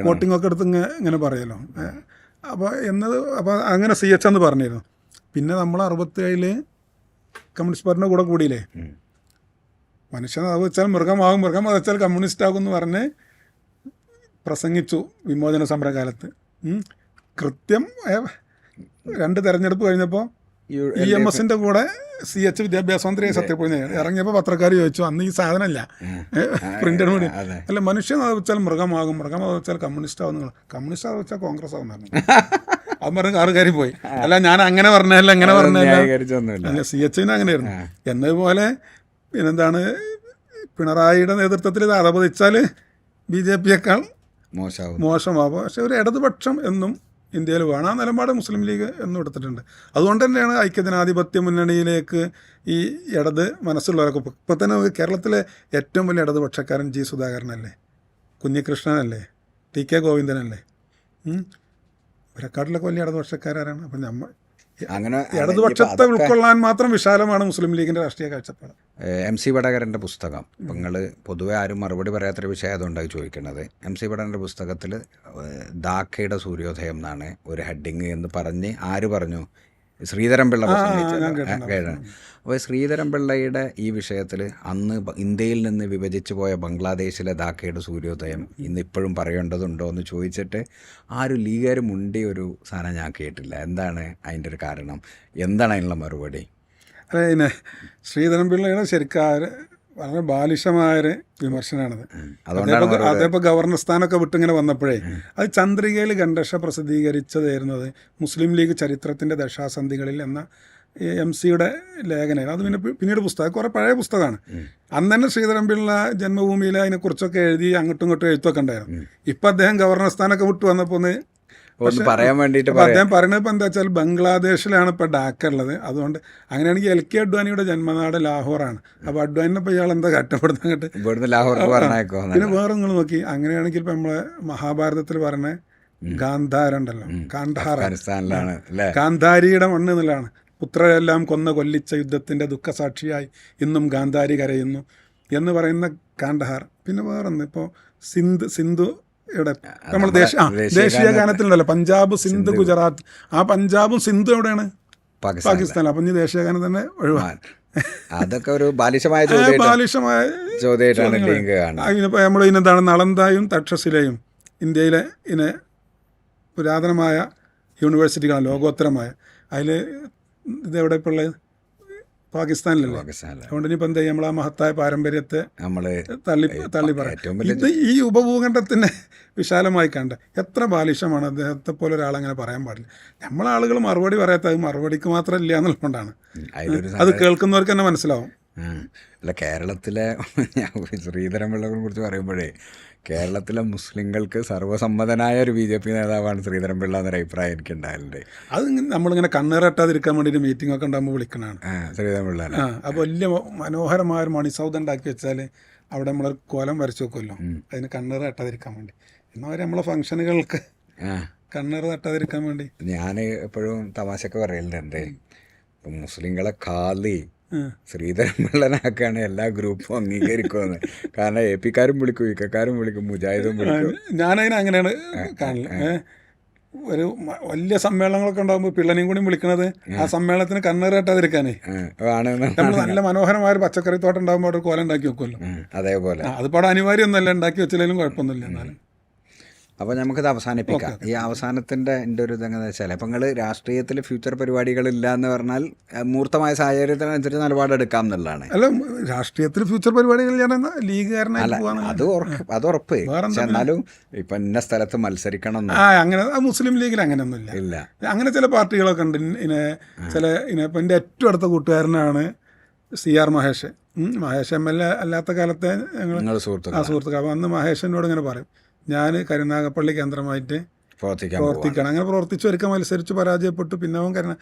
കോട്ടിങ്ങൊക്കെ എടുത്ത് ഇങ്ങനെ പറയല്ലോ. അപ്പോൾ അങ്ങനെ CH എന്ന് പറഞ്ഞിരുന്നു. പിന്നെ നമ്മൾ 67 കമ്മ്യൂണിസ്റ്റ് പാർട്ടിൻ്റെ കൂടെ കൂടിയില്ലേ. മനുഷ്യൻ അത് വെച്ചാൽ മൃഗമാകും, മൃഗം അത് വെച്ചാൽ കമ്മ്യൂണിസ്റ്റ് ആകും എന്ന് പറഞ്ഞ് പ്രസംഗിച്ചു വിമോചന സമരകാലത്ത്. കൃത്യം 2 തെരഞ്ഞെടുപ്പ് കഴിഞ്ഞപ്പോൾ EMSൻ്റെ കൂടെ CH വിദ്യാഭ്യാസ മന്ത്രിയായി സത്യപ്രതിജ്ഞ ഇറങ്ങിയപ്പോൾ പത്രക്കാർ ചോദിച്ചു, അന്ന് ഈ സാധനമല്ല പ്രിന്റഡ് മീഡിയ അല്ല, മനുഷ്യൻ അത് വെച്ചാൽ മൃഗമാകും, മൃഗം അത് വെച്ചാൽ കമ്മ്യൂണിസ്റ്റ് ആവും, കമ്മ്യൂണിസ്റ്റ് അത് വെച്ചാൽ കോൺഗ്രസ് ആവുന്നതാണ്. അത് പറഞ്ഞ് കാറ് കയറി പോയി. അല്ല, ഞാൻ അങ്ങനെ പറഞ്ഞല്ല, അങ്ങനെ പറഞ്ഞല്ല. CHന് അങ്ങനെയായിരുന്നു. എന്നതുപോലെ പിന്നെന്താണ്, പിണറായിയുടെ നേതൃത്വത്തിൽ ഇത് അധപതിച്ചാൽ BJPയേക്കാൾ മോശമാവും. പക്ഷെ ഒരു ഇടതുപക്ഷം എന്നും ഇന്ത്യയിൽ വേണം. ആ നിലപാട് മുസ്ലിം ലീഗ് എന്നും എടുത്തിട്ടുണ്ട്. അതുകൊണ്ട് തന്നെയാണ് ഐക്യജനാധിപത്യ മുന്നണിയിലേക്ക് ഈ ഇടത് മനസ്സുള്ളവരൊക്കെ ഇപ്പം തന്നെ കേരളത്തിലെ ഏറ്റവും വലിയ ഇടതുപക്ഷക്കാരൻ G. സുധാകരനല്ലേ, കുഞ്ഞികൃഷ്ണനല്ലേ, TK ഗോവിന്ദനല്ലേ, ഇവരെക്കാട്ടിലൊക്കെ വലിയ ഇടതുപക്ഷക്കാരാണ്. അപ്പം നമ്മൾ അങ്ങനെ ഇടതുപക്ഷത്തെ ഉൾക്കൊള്ളാൻ മാത്രം വിശാലമാണ് മുസ്ലിം ലീഗിൻ്റെ രാഷ്ട്രീയ കാഴ്ചപ്പാട്. MC വടകരൻ്റെ പുസ്തകം, ഇപ്പം നിങ്ങൾ പൊതുവെ ആരും മറുപടി പറയാത്തൊരു വിഷയം അതുകൊണ്ടായി ചോദിക്കുന്നത്. MC വടകരൻ്റെ പുസ്തകത്തിൽ ധാക്കയുടെ സൂര്യോദയം എന്നാണ് ഒരു ഹെഡിങ് എന്ന് പറഞ്ഞ് ആര് പറഞ്ഞു? ശ്രീധരൻപിള്ള പ്രസംഗിച്ചത്. അപ്പോൾ ശ്രീധരൻപിള്ളയുടെ ഈ വിഷയത്തിൽ അന്ന് ഇന്ത്യയിൽ നിന്ന് വിഭജിച്ചു പോയ ബംഗ്ലാദേശിലെ ധാക്കയുടെ സൂര്യോദയം ഇന്നിപ്പോഴും പറയേണ്ടതുണ്ടോ എന്ന് ചോദിച്ചിട്ട് ആരും ലീഗുകാർ മുണ്ടി ഒരു സാധനം ഞാൻ കേട്ടില്ല. എന്താണ് അതിൻ്റെ ഒരു കാരണം? എന്താണ് അതിനുള്ള മറുപടി? അതെ, പിന്നെ ശ്രീധരൻപിള്ളയുടെ ശരിക്കും വളരെ ബാലിശമായൊരു വിമർശനമാണത്. അതേപോലെ ഗവർണർ സ്ഥാനമൊക്കെ വിട്ടിങ്ങനെ വന്നപ്പോഴേ അത് ചന്ദ്രികയിൽ ഖണ്ഡശ പ്രസിദ്ധീകരിച്ചതായിരുന്നത് മുസ്ലിം ലീഗ് ചരിത്രത്തിൻ്റെ ദശാസന്ധികളിൽ എന്ന MC-യുടെ ലേഖനം. അത് പിന്നീട് പുസ്തകം കുറേ പഴയ പുസ്തകമാണ്. അന്ന് തന്നെ ശ്രീധരൻപിള്ള ജന്മഭൂമിയിൽ അതിനെക്കുറിച്ചൊക്കെ എഴുതി അങ്ങോട്ടും ഇങ്ങോട്ടും എഴുത്തൊക്കെ ഉണ്ടായിരുന്നു. ഇപ്പം അദ്ദേഹം ഗവർണർ സ്ഥാനമൊക്കെ വിട്ടു വന്നപ്പോൾ പറയാൻ വേണ്ടിയിട്ട് അദ്ദേഹം പറയുന്നത് ഇപ്പം എന്താ വെച്ചാൽ ബംഗ്ലാദേശിലാണ് ഇപ്പോൾ ഡാക്ക ഉള്ളത്. അതുകൊണ്ട് അങ്ങനെയാണെങ്കിൽ LK അഡ്വാനിയുടെ ജന്മനാട് ലാഹോറാണ്. അപ്പോൾ അഡ്വാനിനെ ഇപ്പോൾ ഇയാൾ എന്താ കഷ്ടപ്പെടുന്ന കേട്ട് പിന്നെ വേറെ നിങ്ങൾ നോക്കി. അങ്ങനെയാണെങ്കിൽ ഇപ്പം നമ്മളെ മഹാഭാരതത്തിൽ പറഞ്ഞ ഗാന്ധാര ഉണ്ടല്ലോ, ഗാന്ധാരിയുടെ മണ്ണ് എന്നുള്ളതാണ്. പുത്രരെല്ലാം കൊല്ലിച്ച യുദ്ധത്തിൻ്റെ ദുഃഖസാക്ഷിയായി ഇന്നും ഗാന്ധാരി കരയുന്നു എന്ന് പറയുന്ന കാണ്ഡഹാർ. പിന്നെ വേറൊന്ന് ഇപ്പോൾ സിന്ധു ഇവിടെ നമ്മൾ ദേശീയ ഗാനത്തിലുണ്ടല്ലോ പഞ്ചാബ്, സിന്ധ്, ഗുജറാത്ത്. ആ പഞ്ചാബും സിന്ധു എവിടെയാണ്? പാകിസ്ഥാനിൽ. അപ്പം ഇനി ദേശീയ ഗാനം തന്നെ ഒഴിവാണ്. അതൊക്കെ ഒരു ബാലിശമായ അതിനിപ്പോൾ നമ്മൾ ഇതിനെന്താണ് നളന്ദയും തക്ഷശിലയും ഇന്ത്യയിലെ ഇതിനെ പുരാതനമായ യൂണിവേഴ്സിറ്റികളാണ്, ലോകോത്തരമായ. അതിൽ ഇതെവിടെ ഇപ്പോൾ ഉള്ളത്? പാകിസ്ഥാനിലല്ലേ. അതുകൊണ്ട് ഇനിയിപ്പോൾ എന്താ നമ്മൾ ആ മഹത്തായ പാരമ്പര്യത്തെ നമ്മൾ തള്ളി പറയാം. ഇത് ഈ ഉപഭൂഖണ്ഡത്തിനെ വിശാലമായി കണ്ട എത്ര ബാലിശമാണ്. അദ്ദേഹത്തെ പോലെ ഒരാളങ്ങനെ പറയാൻ പാടില്ല. നമ്മളാളുകൾ മറുപടി പറയാത്ത മറുപടിക്ക് മാത്രം ഇല്ല എന്നുള്ളതുകൊണ്ടാണ്. അത് കേൾക്കുന്നവർക്ക് തന്നെ മനസ്സിലാവും. അല്ല, കേരളത്തിലെ ശ്രീധരൻപിള്ളയെ കുറിച്ച് പറയുമ്പോഴേ കേരളത്തിലെ മുസ്ലിങ്ങൾക്ക് സർവ്വസമ്മതനായ ഒരു BJP നേതാവാണ് ശ്രീധരൻപിള്ള എന്നൊരു അഭിപ്രായം എനിക്ക് ഉണ്ടായിട്ടുണ്ട്. അത് നമ്മളിങ്ങനെ കണ്ണേറട്ടാതിരിക്കാൻ വേണ്ടിയിട്ട് മീറ്റിംഗ് ഒക്കെ ഉണ്ടാകുമ്പോൾ വിളിക്കണതാണ് ശ്രീധരൻപിള്ള. അപ്പോൾ വലിയ മനോഹരമായ ഒരു മണിസൗധം ഉണ്ടാക്കി വെച്ചാൽ അവിടെ നമ്മളൊരു കോലം വരച്ചു വെക്കുമല്ലോ, അതിന് കണ്ണേറ് തട്ടാതിരിക്കാൻ വേണ്ടി. എന്നാൽ നമ്മളെ ഫംഗ്ഷനുകൾക്ക് കണ്ണേറ് തട്ടാതിരിക്കാൻ വേണ്ടി ഞാൻ എപ്പോഴും തമാശക്ക് പറയലുണ്ട്, ഇപ്പം മുസ്ലിങ്ങളെ കാലി ശ്രീധരൻപിള്ളനാക്കാണ് എല്ലാ ഗ്രൂപ്പും അംഗീകരിക്കുമെന്ന്. കാരണം AP-ക്കാരും വിളിക്കും, IK-ക്കാരും വിളിക്കും, മുജാഹിദും വിളിക്കും. ഞാനതിന് അങ്ങനെയാണ് കാണുന്നത്. ഒരു വലിയ സമ്മേളനങ്ങളൊക്കെ ഉണ്ടാകുമ്പോൾ പിള്ളനെയും കൂടി വിളിക്കണത് ആ സമ്മേളനത്തിന് കണ്ണേറ് കെട്ടാതിരിക്കാനേ. നമ്മൾ നല്ല മനോഹരമായ ഒരു പച്ചക്കറി തോട്ടം ഉണ്ടാകുമ്പോൾ അവിടെ കോലം ഉണ്ടാക്കി വെക്കുമല്ലോ, അതേപോലെ. അതിപ്പോൾ അവിടെ അനിവാര്യമൊന്നുമല്ല, ഉണ്ടാക്കി വെച്ചില്ലെങ്കിലും കുഴപ്പമൊന്നുമില്ല. എന്നാലും അപ്പോൾ നമുക്കിത് അവസാനിപ്പിക്കാം. ഈ അവസാനത്തിൻ്റെ എൻ്റെ ഒരു ഇതെങ്ങനെയാണെന്ന് വെച്ചാൽ, അപ്പം നിങ്ങൾ രാഷ്ട്രീയത്തിൽ ഫ്യൂച്ചർ പരിപാടികളില്ല എന്ന് പറഞ്ഞാൽ മൂർത്തമായ സാഹചര്യത്തിനനുസരിച്ച് നിലപാടെടുക്കാം എന്നുള്ളതാണ്. അല്ല, രാഷ്ട്രീയത്തിൽ ഫ്യൂച്ചർ പരിപാടികൾ ഞാൻ ലീഗുകാരനായി പോകാൻ അത് ഉറപ്പ്. പക്ഷെ എന്നാലും ഇപ്പം ഇന്ന സ്ഥലത്ത് മത്സരിക്കണം അങ്ങനെ മുസ്ലിം ലീഗിൽ അങ്ങനെയൊന്നുമില്ല. ഇല്ല. അങ്ങനെ ചില പാർട്ടികളൊക്കെ ഉണ്ട്. ഇപ്പം എൻ്റെ ഏറ്റവും അടുത്ത കൂട്ടുകാരനാണ് CR മഹേഷ്. മഹേഷ് MLA അല്ലാത്ത കാലത്തെ ഞങ്ങൾ സുഹൃത്തുക്കൾ. അന്ന് മഹേഷ് എന്നോട് ഇങ്ങനെ പറയും, ഞാൻ കരുനാഗപ്പള്ളി കേന്ദ്രമായിട്ട് പ്രവർത്തിക്കണം. അങ്ങനെ പ്രവർത്തിച്ചു ഒരിക്കൽ മത്സരിച്ച് പരാജയപ്പെട്ടു. പിന്നെ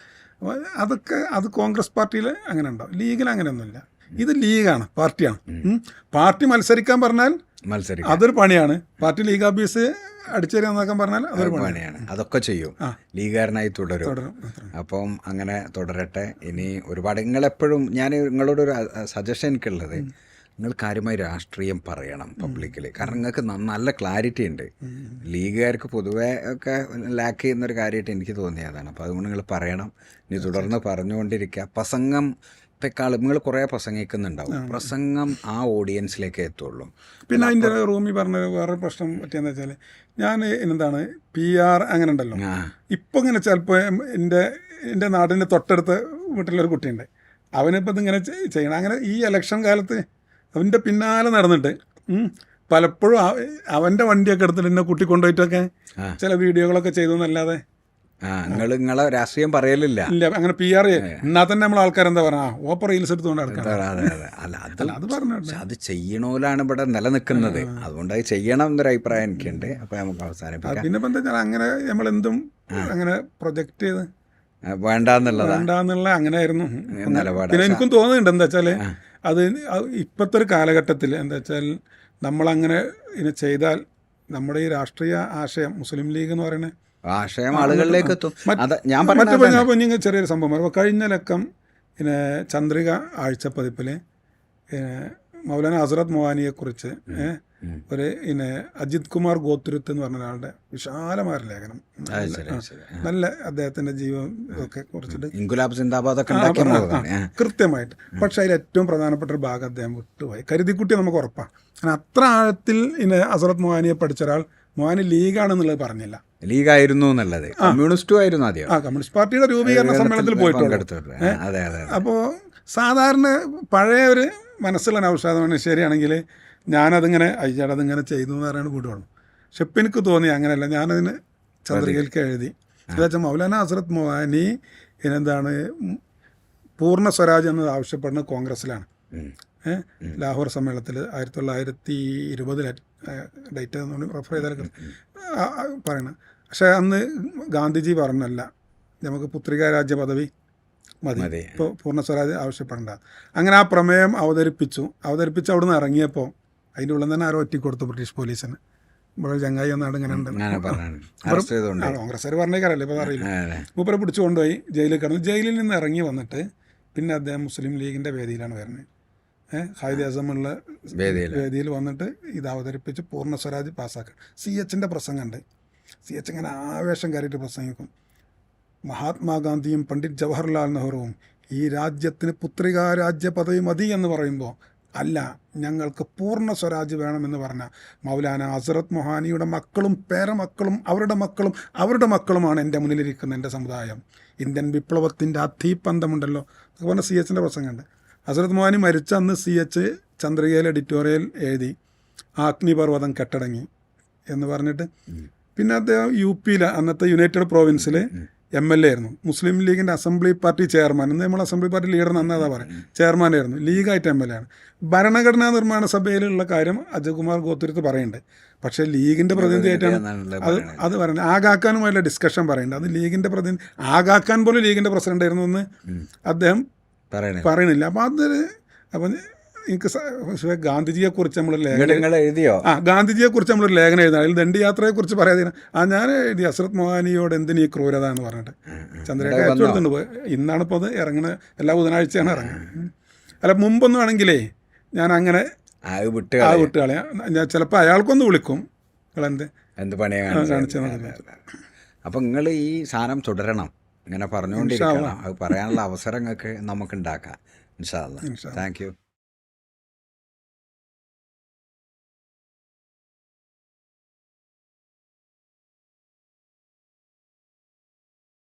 അവൻ അത് കോൺഗ്രസ് പാർട്ടിയിൽ അങ്ങനെ ഉണ്ടാവും. ലീഗിൽ അങ്ങനെയൊന്നുമില്ല. ഇത് ലീഗാണ്, പാർട്ടിയാണ്. പാർട്ടി മത്സരിക്കാൻ പറഞ്ഞാൽ അതൊരു പണിയാണ്. പാർട്ടി ലീഗ് ഓഫീസ് അടിച്ചേരാന്നൊക്കെ പറഞ്ഞാൽ അതൊരു പണിയാണ്. അതൊക്കെ ചെയ്യും, ലീഗുകാരനായി തുടരും. അപ്പം അങ്ങനെ തുടരട്ടെ. ഇനി ഒരുപാട് നിങ്ങളെപ്പോഴും ഞാൻ നിങ്ങളോടൊരു സജഷൻ എനിക്കുള്ളത്, നിങ്ങൾ കാര്യമായി രാഷ്ട്രീയം പറയണം പബ്ലിക്കിൽ. കാരണം നിങ്ങൾക്ക് നല്ല ക്ലാരിറ്റി ഉണ്ട്. ലീഗുകാർക്ക് പൊതുവേ ഒക്കെ ലാക്ക് ചെയ്യുന്നൊരു കാര്യമായിട്ട് എനിക്ക് തോന്നിയതാണ്. അപ്പോൾ അതുകൊണ്ട് നിങ്ങൾ പറയണം. ഇനി തുടർന്ന് പറഞ്ഞുകൊണ്ടിരിക്കുക. പ്രസംഗം നിങ്ങൾ കുറേ പ്രസംഗിക്കുന്നുണ്ടാവും. പ്രസംഗം ആ ഓഡിയൻസിലേക്ക് എത്തുള്ളൂ. പിന്നെ അതിൻ്റെ റൂമിൽ പറഞ്ഞ വേറെ പ്രശ്നം പറ്റിയെന്ന് വെച്ചാൽ, ഞാൻ എന്താണ് PR അങ്ങനെ ഉണ്ടല്ലോ. ഇപ്പം ഇങ്ങനെ ചിലപ്പോൾ എൻ്റെ നാടിൻ്റെ തൊട്ടടുത്ത വീട്ടിലൊരു കുട്ടിയുണ്ട്. അവനിപ്പോൾ ഇതിങ്ങനെ ചെയ്യണം. അങ്ങനെ ഈ ഇലക്ഷൻ കാലത്ത് അവൻ്റെ പിന്നാലെ നടന്നിട്ട് പലപ്പോഴും അവൻ്റെ വണ്ടിയൊക്കെ എടുത്തിട്ട് എന്നെ കുട്ടി കൊണ്ടുപോയിട്ടൊക്കെ ചില വീഡിയോകളൊക്കെ ചെയ്തു എന്നല്ലാതെ നിങ്ങളെ രാഷ്ട്രീയം പറയലില്ല. ഇല്ല, അങ്ങനെ PR എന്നാൽ തന്നെ നമ്മൾ ആൾക്കാരെന്താ പറയാ, ഓപ്പർ റീൽസ് എടുത്തുകൊണ്ട് നടക്കണം. അത് പറഞ്ഞു, അത് ചെയ്യണോലാണ് ഇവിടെ നിലനിൽക്കുന്നത്. അതുകൊണ്ട് അത് ചെയ്യണം എന്നൊരു അഭിപ്രായം എനിക്കുണ്ട്. അപ്പോൾ നമുക്ക് അവസാനിപ്പിക്കാം. പിന്നെ എന്താ വെച്ചാൽ അങ്ങനെ നമ്മളെന്തും അങ്ങനെ പ്രൊജക്റ്റ് ചെയ്ത് വേണ്ടെന്നുള്ള അങ്ങനെയായിരുന്നു നിലപാട്. പിന്നെ എനിക്കും തോന്നുന്നുണ്ട് എന്താ വെച്ചാൽ, അത് ഇപ്പോഴത്തെ ഒരു കാലഘട്ടത്തിൽ എന്താ വെച്ചാൽ നമ്മളങ്ങനെ ഇത് ചെയ്താൽ നമ്മുടെ ഈ രാഷ്ട്രീയ ആശയം, മുസ്ലിം ലീഗ് എന്ന് പറയുന്നത് ആശയം ആളുകളിലേക്ക് എത്തും. ഞാൻ ചെറിയൊരു സംഭവം കഴിഞ്ഞ ലക്കം പിന്നെ ചന്ദ്രിക ആഴ്ചപ്പതിപ്പിൽ മൗലാന ഹസ്രത്ത് മൊഹാനിയെക്കുറിച്ച് ഒരു അജിത് കുമാർ ഗോത്തുരുത്ത് എന്ന് പറഞ്ഞ ഒരാളുടെ വിശാലമായ ലേഖനം, നല്ല അദ്ദേഹത്തിൻ്റെ ജീവൻ ഒക്കെ കുറിച്ചിട്ട് കൃത്യമായിട്ട്. പക്ഷെ അതിൽ ഏറ്റവും പ്രധാനപ്പെട്ട ഒരു ഭാഗം അദ്ദേഹം വിട്ടുപോയി. കരുതിക്കുട്ടി നമുക്ക് ഉറപ്പാണ്. കാരണം അത്ര ആഴത്തിൽ ഹസ്രത്ത് മൊഹാനിയെ പഠിച്ച ഒരാൾ മൊഹാനി ലീഗാണെന്നുള്ളത് പറഞ്ഞില്ല. ലീഗായിരുന്നു എന്നുള്ളത് കമ്മ്യൂണിസ്റ്റും ആയിരുന്നു ആദ്യം. കമ്മ്യൂണിസ്റ്റ് പാർട്ടിയുടെ രൂപീകരണ സമ്മേളനത്തിൽ പോയിട്ടുണ്ട്. അപ്പോൾ സാധാരണ പഴയ ഒരു മനസ്സുള്ള നൗഷാദാണ് ശരിയാണെങ്കിൽ ഞാനതിങ്ങനെ അതിങ്ങനെ ചെയ്തു എന്ന് പറയാൻ കൂടുകയുള്ളൂ. പക്ഷെ ഇപ്പം എനിക്ക് തോന്നി അങ്ങനെയല്ല. ഞാനതിന് ചന്ദ്രികയിലേക്ക് എഴുതി. എന്നുവെച്ചാൽ മൗലാന ഹസ്രത്ത് മൊഹാനി എന്താണ് പൂർണ്ണ സ്വരാജ് എന്നത് ആവശ്യപ്പെടുന്നത് കോൺഗ്രസ്സിലാണ്. ലാഹോർ സമ്മേളനത്തിൽ 1920 ഡേറ്റ് റെഫർ ചെയ്താൽ പറയണം. പക്ഷേ അന്ന് ഗാന്ധിജി പറഞ്ഞല്ല, നമുക്ക് പുത്രികാ രാജ്യ പദവി മതി, ഇപ്പോൾ പൂർണ്ണ സ്വരാജ് ആവശ്യപ്പെടേണ്ട. അങ്ങനെ ആ പ്രമേയം അവതരിപ്പിച്ച് അവിടെ നിന്ന് ഇറങ്ങിയപ്പോൾ അതിൻ്റെ ഉള്ളിൽ തന്നെ ആരോ ഒറ്റിക്കൊടുത്തു ബ്രിട്ടീഷ് പോലീസിന്. ഇവിടെ ചങ്ങായി ഒന്നാട് ഇങ്ങനെ ഉണ്ട്, കോൺഗ്രസ്സുകാർ പറഞ്ഞേക്കാരല്ലേ, ഇപ്പോൾ അറിയില്ല. മൂപ്പരെ പിടിച്ചു കൊണ്ടുപോയി ജയിലിൽ കിടന്നു. ജയിലിൽ നിന്ന് ഇറങ്ങി വന്നിട്ട് പിന്നെ അദ്ദേഹം മുസ്ലിം ലീഗിൻ്റെ വേദിയിലാണ് വരുന്നത്. ഖായിദ് അസമുള്ള വേദിയിൽ വന്നിട്ട് ഇത് അവതരിപ്പിച്ച് പൂർണ്ണ സ്വരാജ് പാസ്സാക്കണം. CHൻ്റെ പ്രസംഗമുണ്ട്. CH ഇങ്ങനെ ആവേശം കയറിയിട്ട് പ്രസംഗിക്കും. മഹാത്മാഗാന്ധിയും പണ്ഡിറ്റ് ജവഹർലാൽ നെഹ്റുവും ഈ രാജ്യത്തിന് പുത്രികാ രാജ്യ പദവി മതി എന്ന് പറയുമ്പോൾ, അല്ല, ഞങ്ങൾക്ക് പൂർണ്ണ സ്വരാജ് വേണമെന്ന് പറഞ്ഞ മൗലാന ഹസ്രത്ത് മൊഹാനിയുടെ മക്കളും പേരമക്കളും അവരുടെ മക്കളുമാണ് എൻ്റെ മുന്നിലിരിക്കുന്ന എൻ്റെ സമുദായം. ഇന്ത്യൻ വിപ്ലവത്തിൻ്റെ അധീപന്തമുണ്ടല്ലോ എന്നൊക്കെ പറഞ്ഞ CHൻ്റെ പ്രസംഗമുണ്ട്. ഹസ്രത്ത് മൊഹാനി മരിച്ച അന്ന് CH ചന്ദ്രികയിൽ എഡിറ്റോറിയൽ എഴുതി അഗ്നിപർവ്വതം കെട്ടടങ്ങി എന്ന് പറഞ്ഞിട്ട്. പിന്നെ അദ്ദേഹം UP അന്നത്തെ യുണൈറ്റഡ് പ്രോവിൻസിൽ MLA ആയിരുന്നു. മുസ്ലിം ലീഗിൻ്റെ അസംബ്ലി പാർട്ടി ചെയർമാൻ. ഇന്ന് നമ്മൾ അസംബ്ലി പാർട്ടി ലീഡർ നന്നാതാ പറയാം, ചെയർമാനായിരുന്നു. ലീഗായിട്ട് MLA ആണ്. ഭരണഘടനാ നിർമ്മാണ സഭയിലുള്ള കാര്യം അജയ്കുമാർ ഗോത്തുരുത്ത് പറയുന്നുണ്ട്. പക്ഷേ ലീഗിൻ്റെ പ്രതിനിധിയായിട്ടാണ് അത് പറയുന്നത്. ആഗാഖാനുമായിട്ടുള്ള ഡിസ്കഷൻ പറയുന്നുണ്ട്. അത് ലീഗിൻ്റെ പ്രതിനിധി, ആഗാഖാൻ പോലും ലീഗിൻ്റെ പ്രസിഡന്റ് ആയിരുന്നു എന്ന് അദ്ദേഹം പറയണില്ല. അപ്പം എനിക്ക് ഗാന്ധിജിയെക്കുറിച്ച് നമ്മളൊരു ലേഖനം എഴുതിയോ? ഗാന്ധിജിയെക്കുറിച്ച് നമ്മളൊരു ലേഖനം എഴുതാം. അതിൽ ദണ്ഡിയാത്രയെക്കുറിച്ച് പറയാതെ ഞാൻ എഴുതി ഹസ്രത്ത് മൊഹാനിയോട് എന്തിനീ ക്രൂരത എന്ന് പറഞ്ഞിട്ട് ചന്ദ്രേഖ അയച്ചു കൊടുത്തിട്ടുണ്ട്. പോയി ഇന്നാണിപ്പോൾ അത് ഇറങ്ങുന്നത്, എല്ലാ ബുധനാഴ്ചയാണ് ഇറങ്ങുന്നത്. അല്ല, മുമ്പൊന്നും ആണെങ്കിലേ ഞാൻ അങ്ങനെ വിട്ടുകളയാം. ഞാൻ ചിലപ്പോൾ അയാൾക്കൊന്ന് വിളിക്കും, എന്ത് പണിയാണ് കാണിച്ചത്. അപ്പം നിങ്ങൾ ഈ സാധനം തുടരണം, ഇങ്ങനെ പറഞ്ഞുകൊണ്ടിരിക്കണം. അത് പറയാനുള്ള അവസരങ്ങൾക്ക് നമുക്ക് ഉണ്ടാക്കാം. ഇൻഷാ അല്ലാഹ്. Thank you.